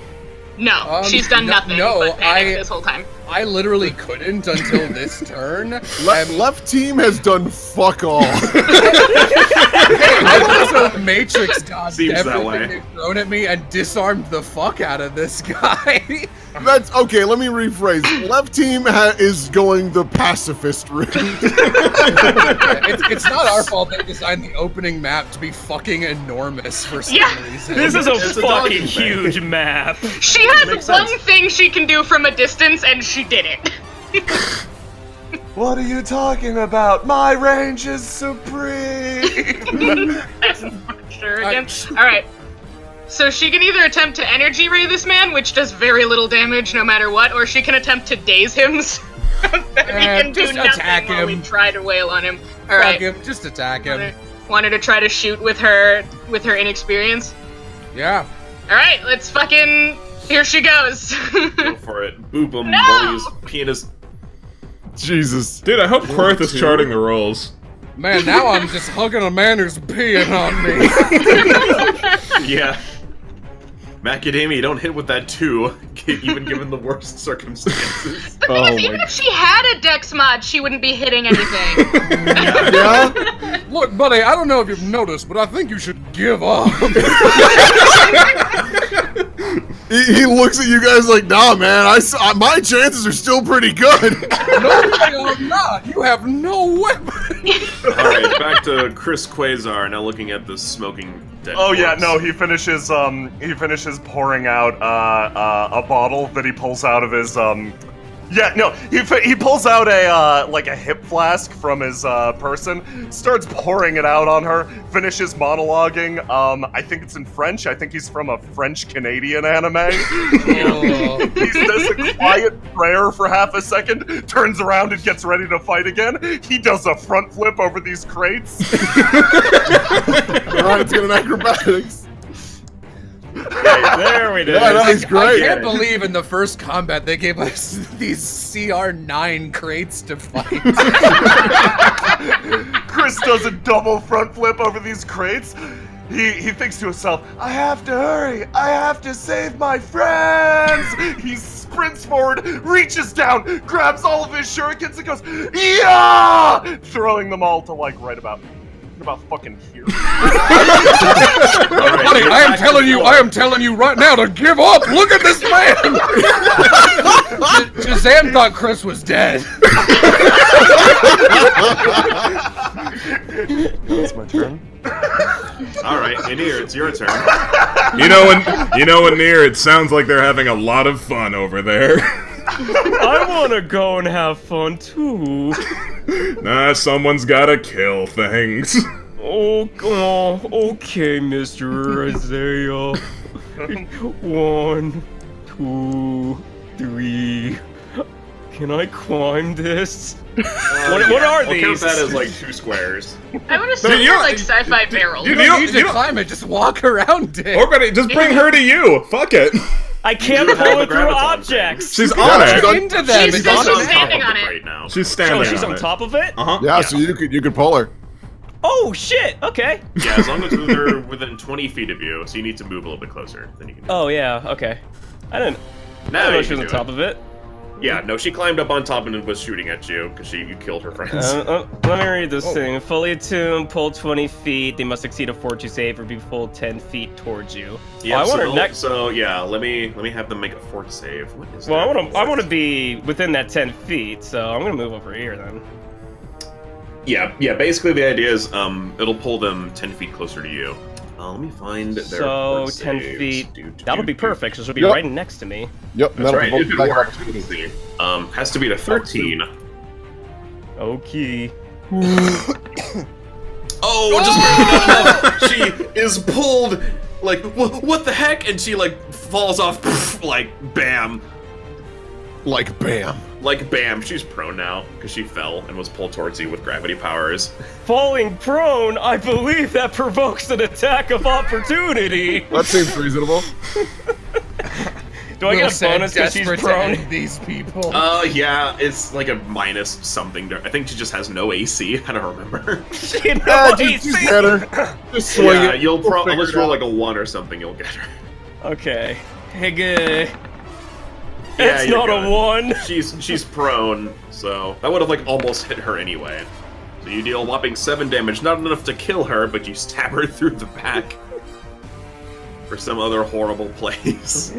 No, she's done nothing but panic this whole time. I literally couldn't until this turn. Left team has done fuck all. I also Matrix dodged Seems that everything way. they've thrown at me and disarmed the fuck out of this guy. That's okay. Let me rephrase. Left team is going the pacifist route. It's not our fault they designed the opening map to be fucking enormous for some reason. This is a It's a fucking doggy thing. huge map. She has Makes one sense. thing she can do from a distance, and she did it. What are you talking about? My range is supreme. That's sure again. Alright. So she can either attempt to energy ray this man, which does very little damage no matter what, or she can attempt to daze him so that he can do just nothing attack while him. we try to wail on him. Fuck Alright. him, just attack him. Wanted to try to shoot with her inexperience. Yeah. Alright, let's fucking Here she goes. Go for it. Boop him No! while he's penis. Jesus. Dude, I hope Quirth is charting the rolls. Man, now I'm just hugging a man who's peeing on me. Yeah. Macadamia, don't hit with that 2, even given the worst circumstances. The thing is, even if she had a dex mod, she wouldn't be hitting anything. Yeah? Look, buddy, I don't know if you've noticed, but I think you should give up. He looks at you guys like, nah, man, my chances are still pretty good. No, they are not. You have no weapon. Alright, back to Chris Quasar, now looking at the smoking dead Oh yeah, corpse. no, he finishes pouring out a bottle that he pulls out of his he pulls out a like a hip flask from his person, starts pouring it out on her, finishes monologuing. I think it's in French. I think he's from a French-Canadian anime. He says a quiet prayer for half a second, turns around and gets ready to fight again. He does a front flip over these crates. Alright, let's get an acrobatics. There we go. Yeah, that was I great. can't believe in the first combat they gave us these CR9 crates to fight. Chris does a double front flip over these crates. He thinks to himself, I have to hurry. I have to save my friends. He sprints forward, reaches down, grabs all of his shurikens and goes, yeah! Throwing them all to like right about fucking here. Buddy, I am telling you right now to give up. Look at this man. Shazam thought Chris was dead. It's my turn. Alright, Anir, it's your turn. You know, Anir, it sounds like they're having a lot of fun over there. I want to go and have fun too. Nah, someone's gotta kill things. Oh, okay, Mr. Isaiah. 1, 2, 3. Can I climb this? What are I'll count these? that as like 2 squares. I would assume Dude, they're like sci-fi barrels. You don't need to climb it, just walk around it. Or better, just bring her to you. Fuck it. I can't You have pull the it through graviton objects. She's Yeah, on she's it. on- Into them. She's It's just on on it. standing top of on it it. right now. She's standing Oh, she's on it. top of it? Uh-huh. Yeah, so you could pull her. Oh, shit. Okay. Yeah, as long as they're within 20 feet of you, so you need to move a little bit closer. Then you can do Oh, yeah. Okay. I didn't Now know you she was can on do top of it. Yeah, no, she climbed up on top and was shooting at you because you killed her friends. Let me read this thing. Fully attuned, pull 20 feet. They must succeed a fortitude save or be pulled 10 feet towards you. Yeah, I want her next. So yeah, let me have them make a fort save. What is Well, that? I want to be within that 10 feet, so I'm gonna move over here then. Yeah. Basically, the idea is it'll pull them 10 feet closer to you. Let me find their So fort 10 saves. feet. Do, That'll be do. perfect. So she'll be Yep. right next to me. Yep, That's right. provoke It could attack of work. opportunity. Let's see. Has to be to 13. Okay. Oh, just she is pulled. Like what the heck? And she like falls off. Like bam. Like bam. Like bam. She's prone now because she fell and was pulled towards you with gravity powers. Falling prone, I believe that provokes an attack of opportunity. That seems reasonable. Do I get a bonus because she's desperate to prone? end these people. Yeah, it's like a minus something. I think she just has no AC. I don't remember. She knows Just get her. Just swing Yeah, it. you'll We'll unless figure roll it like a 1 or something, you'll get her. Okay. Hey, good. Yeah, It's you're not a good. 1. She's prone, so that would have like almost hit her anyway. So you deal a whopping 7 damage, not enough to kill her, but you stab her through the back for some other horrible place.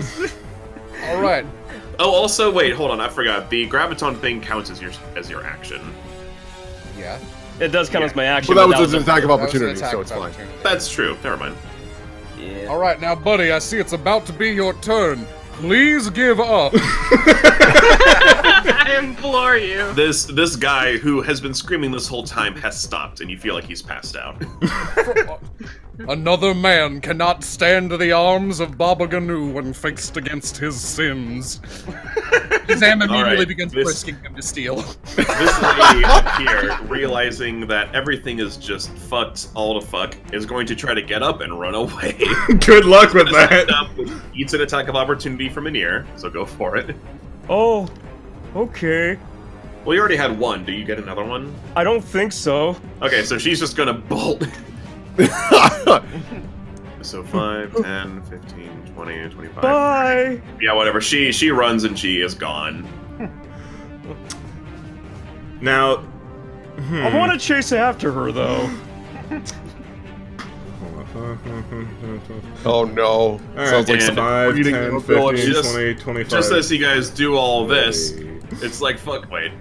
All right. Oh, also, wait, hold on, I forgot. The graviton thing counts as your action. Yeah. It does count as my action. Well, that was a- an attack of That was an opportunity, attack so it's of fine. opportunity. That's true. Never mind. Yeah. All right, now, buddy, I see it's about to be your turn. Please give up. I implore you. This guy who has been screaming this whole time has stopped, and you feel like he's passed out. Another man cannot stand the arms of Baba Ganu when faced against his sins. Shazam immediately begins frisking him to steal. This lady up here, realizing that everything is just fucked all to fuck, is going to try to get up and run away. Good luck with that. Eats an attack of opportunity from an ear, so go for it. Oh, okay. Well, you already had one. Do you get another one? I don't think so. Okay, so she's just gonna bolt. So 5, 10, 15, 20, 25. Bye! Yeah, whatever. She runs and she is gone. Now, I want to chase after her, though. Oh no. Sounds like and 5, 10, 15, Just- 20, 25. Just as you guys do all this, it's like, fuck, wait.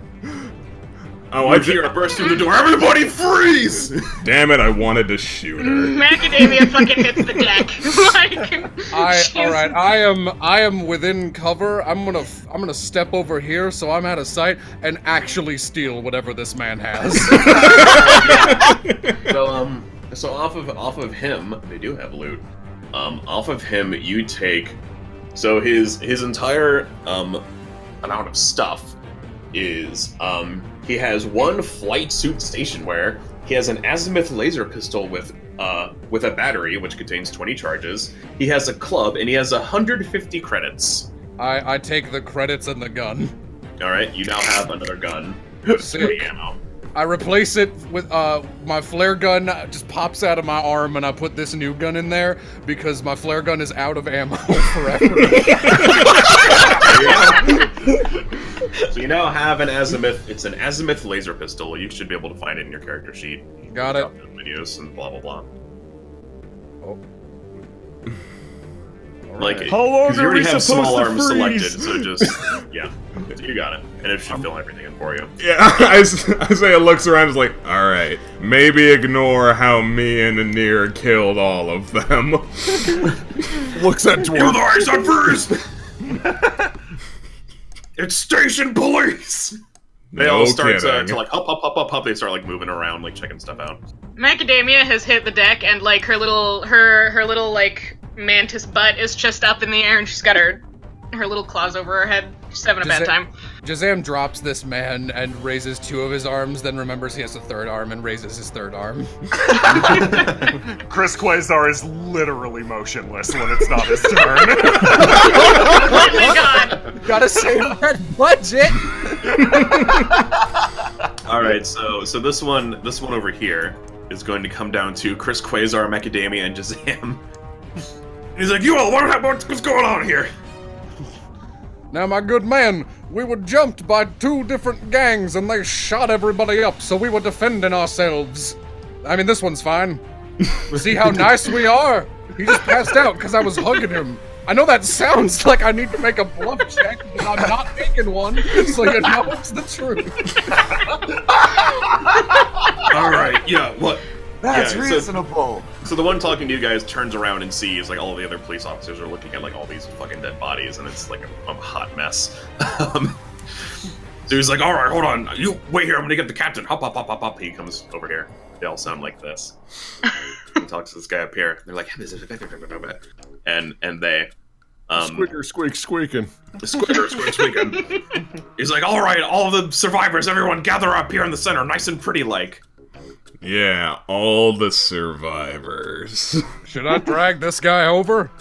Oh, I hear a burst through the door. Everybody freeze! Damn it, I wanted to shoot her. Macadamia fucking hits the deck. Like, Alright, I am within cover. I'm gonna step over here so I'm out of sight and actually steal whatever this man has. So off of him, they do have loot. Off of him, you take. So his entire amount of stuff is he has one flight suit stationwear. He has an azimuth laser pistol with a battery which contains 20 charges. He has a club and he has 150 credits. I take the credits and the gun. All right, you now have another gun. Sick. 20 ammo. I replace it with my flare gun just pops out of my arm and I put this new gun in there because my flare gun is out of ammo forever. So you now have an azimuth. It's an azimuth laser pistol. You should be able to find it in your character sheet. Got it. Videos and blah blah blah. Oh. Like, How long because you are already we have supposed small to arms freeze? selected, so just yeah, you got it. And it should fill everything in for you. Yeah, Isaiah looks around and is like, alright, maybe ignore how me and Anir killed all of them. Looks at You're Dwarf. the eyes on first! It's station police! They No all start kidding. to like up. They start like moving around, like checking stuff out. Macadamia has hit the deck and like her little like mantis butt is just up in the air and she's got her little claws over her head. She's having a bad time. Shazam drops this man and raises two of his arms, then remembers he has a third arm and raises his third arm. Chris Quasar is literally motionless when it's not his turn. Oh my god! Gotta save that budget! All right, so this one over here is going to come down to Chris Quasar, Macadamia, and Shazam. He's like, you all, what's going on here? Now, my good man, we were jumped by two different gangs and they shot everybody up, so we were defending ourselves. I mean, this one's fine. See how nice we are? He just passed out because I was hugging him. I know that sounds like I need to make a bluff check, but I'm not making one, so you know it's the truth. All right, yeah, what? That's Yeah, reasonable. So the one talking to you guys turns around and sees like all the other police officers are looking at like all these fucking dead bodies, and it's like a hot mess. So he's like, "All right, hold on, you wait here. I'm gonna get the captain." Hop, hop, hop, hop, hop. He comes over here. They all sound like this. He talks to this guy up here. They're like, and they, Squeaker, squeak, squeaking. squeaking. He's like, "All right, all the survivors, everyone, gather up here in the center, nice and pretty, like." Yeah, all the survivors. Should I drag this guy over?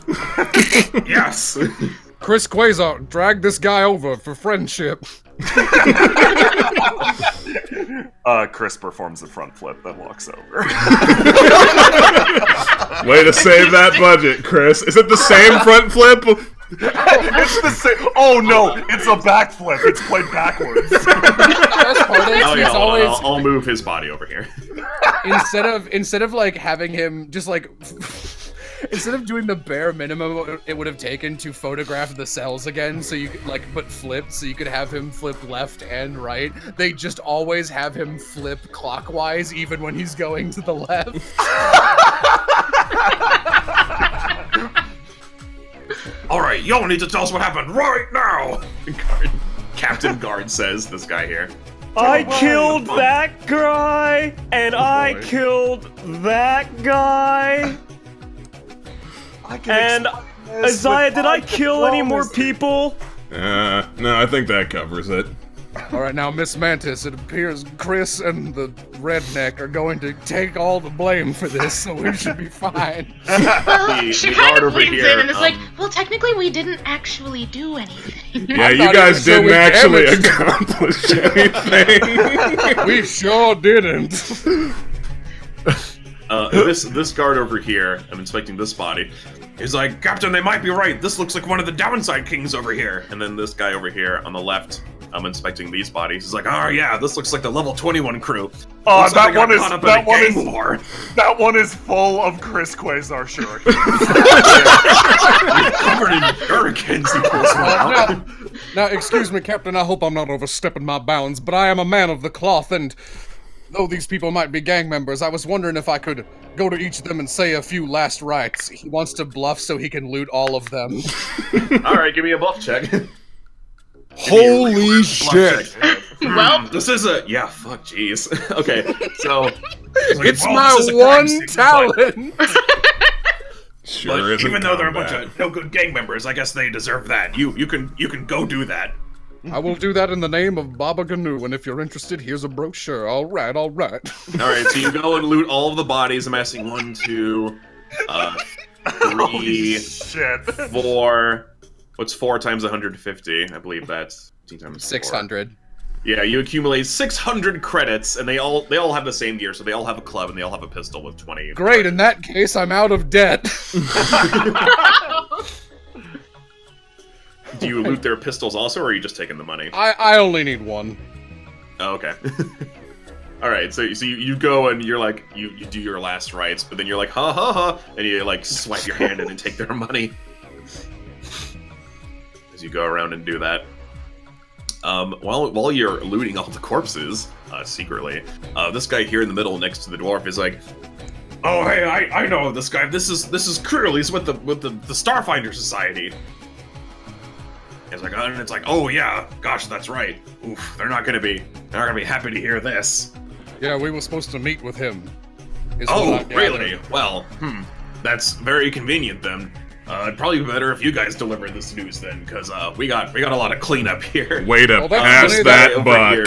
Yes. Chris Quasar, drag this guy over for friendship. Chris performs a front flip, then walks over. Way to save that budget, Chris. Is it the same front flip? It's the same. Oh no, it's a backflip. It's played backwards. Best part is Oh he's yeah, hold on, always I'll move his body over here. instead of like having him just like instead of doing the bare minimum it would have taken to photograph the cells again, so you could like but flipped, so you could have him flip left and right. They just always have him flip clockwise even when he's going to the left. All right, y'all need to tell us what happened right now. Captain Guard says, this guy here. I killed that guy, and I killed that guy. And Isaiah, did I kill any more people? No, I think that covers it. All right, now, Miss Mantis, it appears Chris and the redneck are going to take all the blame for this, so we should be fine. Well, she kind of leans in and is like, well, technically we didn't actually do anything. Yeah, you guys didn't actually accomplish anything. We sure didn't. This guard over here, I'm inspecting this body, is like, Captain, they might be right. This looks like one of the downside kings over here. And then this guy over here on the left, I'm inspecting these bodies. He's like, oh yeah, this looks like the level 21 crew. Oh, that one is full of Chris Quasar shurikens. Covered in shurikens. He pulls one out. Now, excuse me, Captain, I hope I'm not overstepping my bounds, but I am a man of the cloth, and though these people might be gang members, I was wondering if I could go to each of them and say a few last rites. He wants to bluff so he can loot all of them. Alright, give me a bluff check. Holy shit! Well, this is a fuck, jeez. Okay, so It's my one talent. Sure but isn't even though they're a combat. bunch of no good gang members, I guess they deserve that. You can go do that. I will do that in the name of Baba Ganu, and if you're interested, here's a brochure. All right. All right, so you go and loot all of the bodies. I'm asking 1, 2, 3, Shit. 4. What's 4 times 150? I believe that's 15 times 4. 600. Yeah, you accumulate 600 credits, and they all have the same gear, so they all have a club and they all have a pistol with 20. Great, in that case, I'm out of debt. Do you loot their pistols also, or are you just taking the money? I only need one. Oh, okay. All right, so you go and you're like you do your last rites, but then you're like ha ha ha, and you like swipe your hand in and take their money. As you go around and do that. While you're looting all the corpses secretly, this guy here in the middle next to the dwarf is like, "Oh hey, I know this guy. This is Krill. He's with the Starfinder Society." It's like, and it's like, "Oh yeah, gosh, that's right. Oof, they're not gonna be happy to hear this." Yeah, we were supposed to meet with him. is Oh, what I really? gathered. Well, that's very convenient then. It'd probably be better if you guys delivered this news then, because we got a lot of cleanup here. Way to Well, that's pass funny that over buck. here.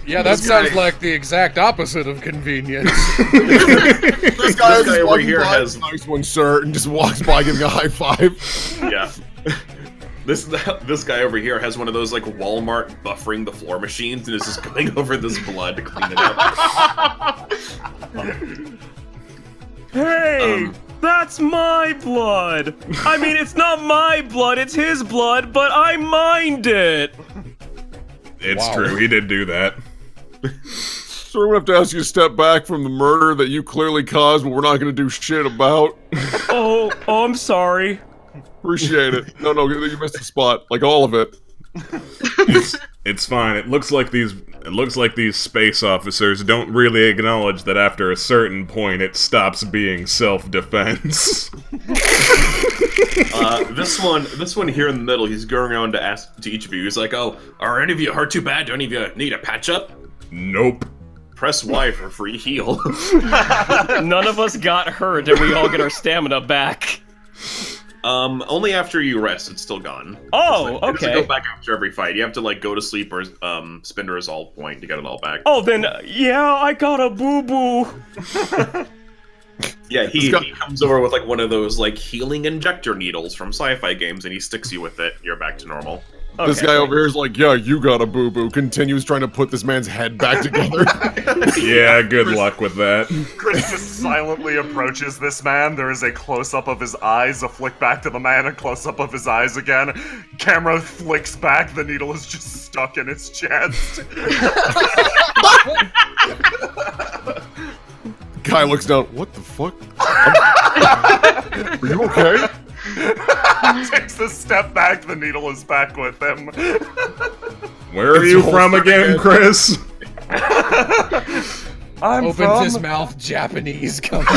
Yeah, that sounds like the exact opposite of convenience. This guy guy over here has- nice one, sir, and just walks by giving a high five. Yeah. This guy over here has one of those like Walmart buffering the floor machines and is just going over this blood to clean it up. Hey, that's my blood. I mean, it's not my blood, it's his blood, but I mined it. It's Wow. true, he did do that. So we're gonna have to ask you to step back from the murder that you clearly caused, but we're not gonna do shit about. Oh, I'm sorry. Appreciate it. No, you missed the spot. Like all of it. It's fine. It looks like these space officers don't really acknowledge that after a certain point it stops being self-defense. This one here in the middle, he's going around to ask to each of you. He's like, "Oh, are any of you hurt too bad? Do any of you need a patch up? Nope. Press Y for free heal." None of us got hurt, and we all get our stamina back. Only after you rest, it's still gone. Oh, It doesn't okay. go back after every fight. You have to like go to sleep or spend a resolve point to get it all back. Oh, then, yeah, I got a boo-boo. Yeah, he comes over with like one of those like healing injector needles from sci-fi games, and he sticks you with it. You're back to normal. This guy over here is like, yeah, you got a boo-boo. Continues trying to put this man's head back together. Yeah, good luck with that. Chris just silently approaches this man. There is a close-up of his eyes, a flick back to the man, a close-up of his eyes again. Camera flicks back, the needle is just stuck in his chest. Guy looks down. What the fuck? Are you okay? Takes a step back, the needle is back with him. Where are you from again, Chris? I'm Opens his mouth, Japanese comes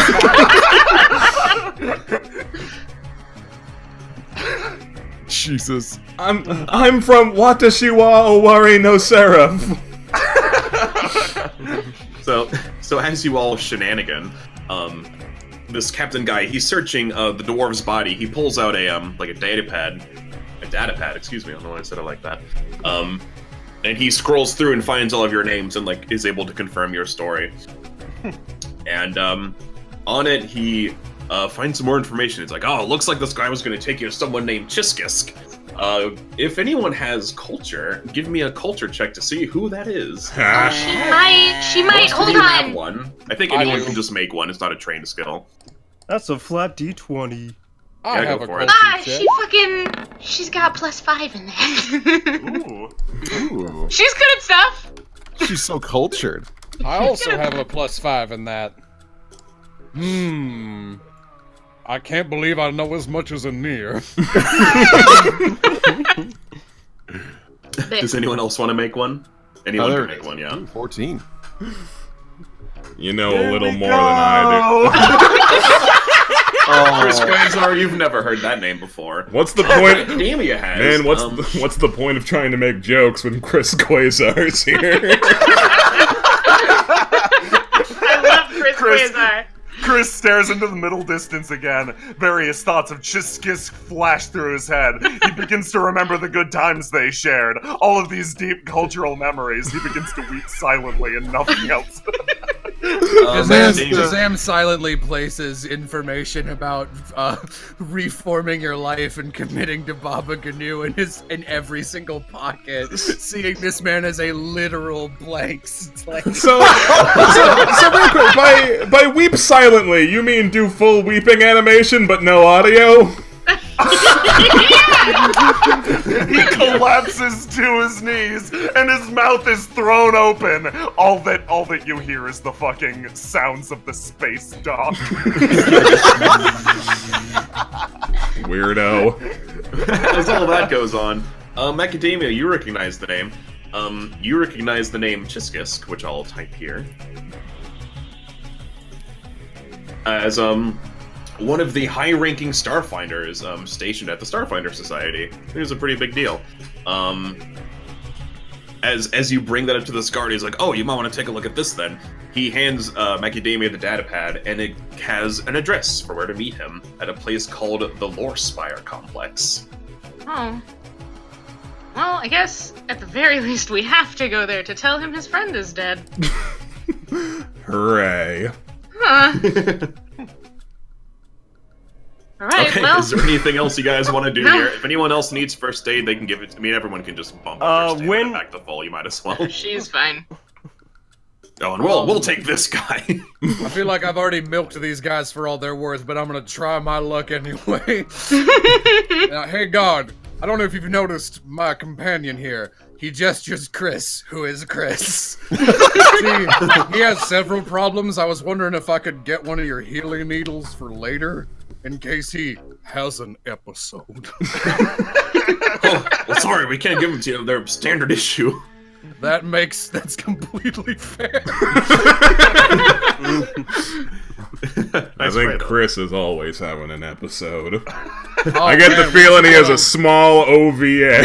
Jesus. I'm from Watashiwa Owari no Seraph. So as you all shenanigan, this captain guy, he's searching the dwarf's body. He pulls out a data pad, excuse me, I don't know why I said it like that. And he scrolls through and finds all of your names and like is able to confirm your story. And on it, he finds some more information. It's like, oh, it looks like this guy was going to take you to someone named Chiskisk. If anyone has culture, give me a culture check to see who that is. She might. Hold you on. have one. I think anyone can just make one. It's not a trained skill. That's a flat D20. I Yeah, have go a for it. culture check. She's got +5 in that. Ooh. She's good at stuff. She's so cultured. I also have a +5 in that. I can't believe I know as much as a Nier. Does anyone else want to make one? Anyone can make one, yeah. 14. You know a little more than I Chris Quasar, you've never heard that name before. do. What's the point? Academia has. Man, what's the point of trying to make jokes when Chris Quasar's here? I love Chris Quasar. Chris stares into the middle distance again. Various thoughts of Chiskisk flash through his head. He begins to remember the good times they shared. All of these deep cultural memories. He begins to weep silently and nothing else. Shazam silently places information about reforming your life and committing to Baba Ganu in every single pocket, seeing this man as a literal blank slate. So real quick, by weep silently, you mean do full weeping animation but no audio? He collapses to his knees and his mouth is thrown open. All that you hear is the fucking sounds of the space dock. Weirdo. As all that goes on, Macadamia, you recognize the name. You recognize the name Chiskisk, which I'll type here. As one of the high-ranking Starfinders stationed at the Starfinder Society. It was a pretty big deal. As you bring that up to this guard, he's like, oh, you might want to take a look at this then. He hands Macadamia the datapad, and it has an address for where to meet him at a place called the Lore Spire Complex. Oh. Well, I guess at the very least we have to go there to tell him his friend is dead. Hooray. Huh. Alright, Okay, well. is there anything else you guys want to do here? If anyone else needs first aid, they can give it to me. Everyone can just bump up their stamina back to full. You might as well. She's fine. Oh, and we'll take this guy. I feel like I've already milked these guys for all they're worth, but I'm gonna try my luck anyway. Hey, guard. I don't know if you've noticed my companion here. He gestures Chris, who is Chris. See, he has several problems. I was wondering if I could get one of your healing needles for later, in case he has an episode. Oh, well, sorry, we can't give them to you. They're standard issue. That's completely fair. I think Chris is always having an episode. Oh, I get the man, feeling he has a small OVA.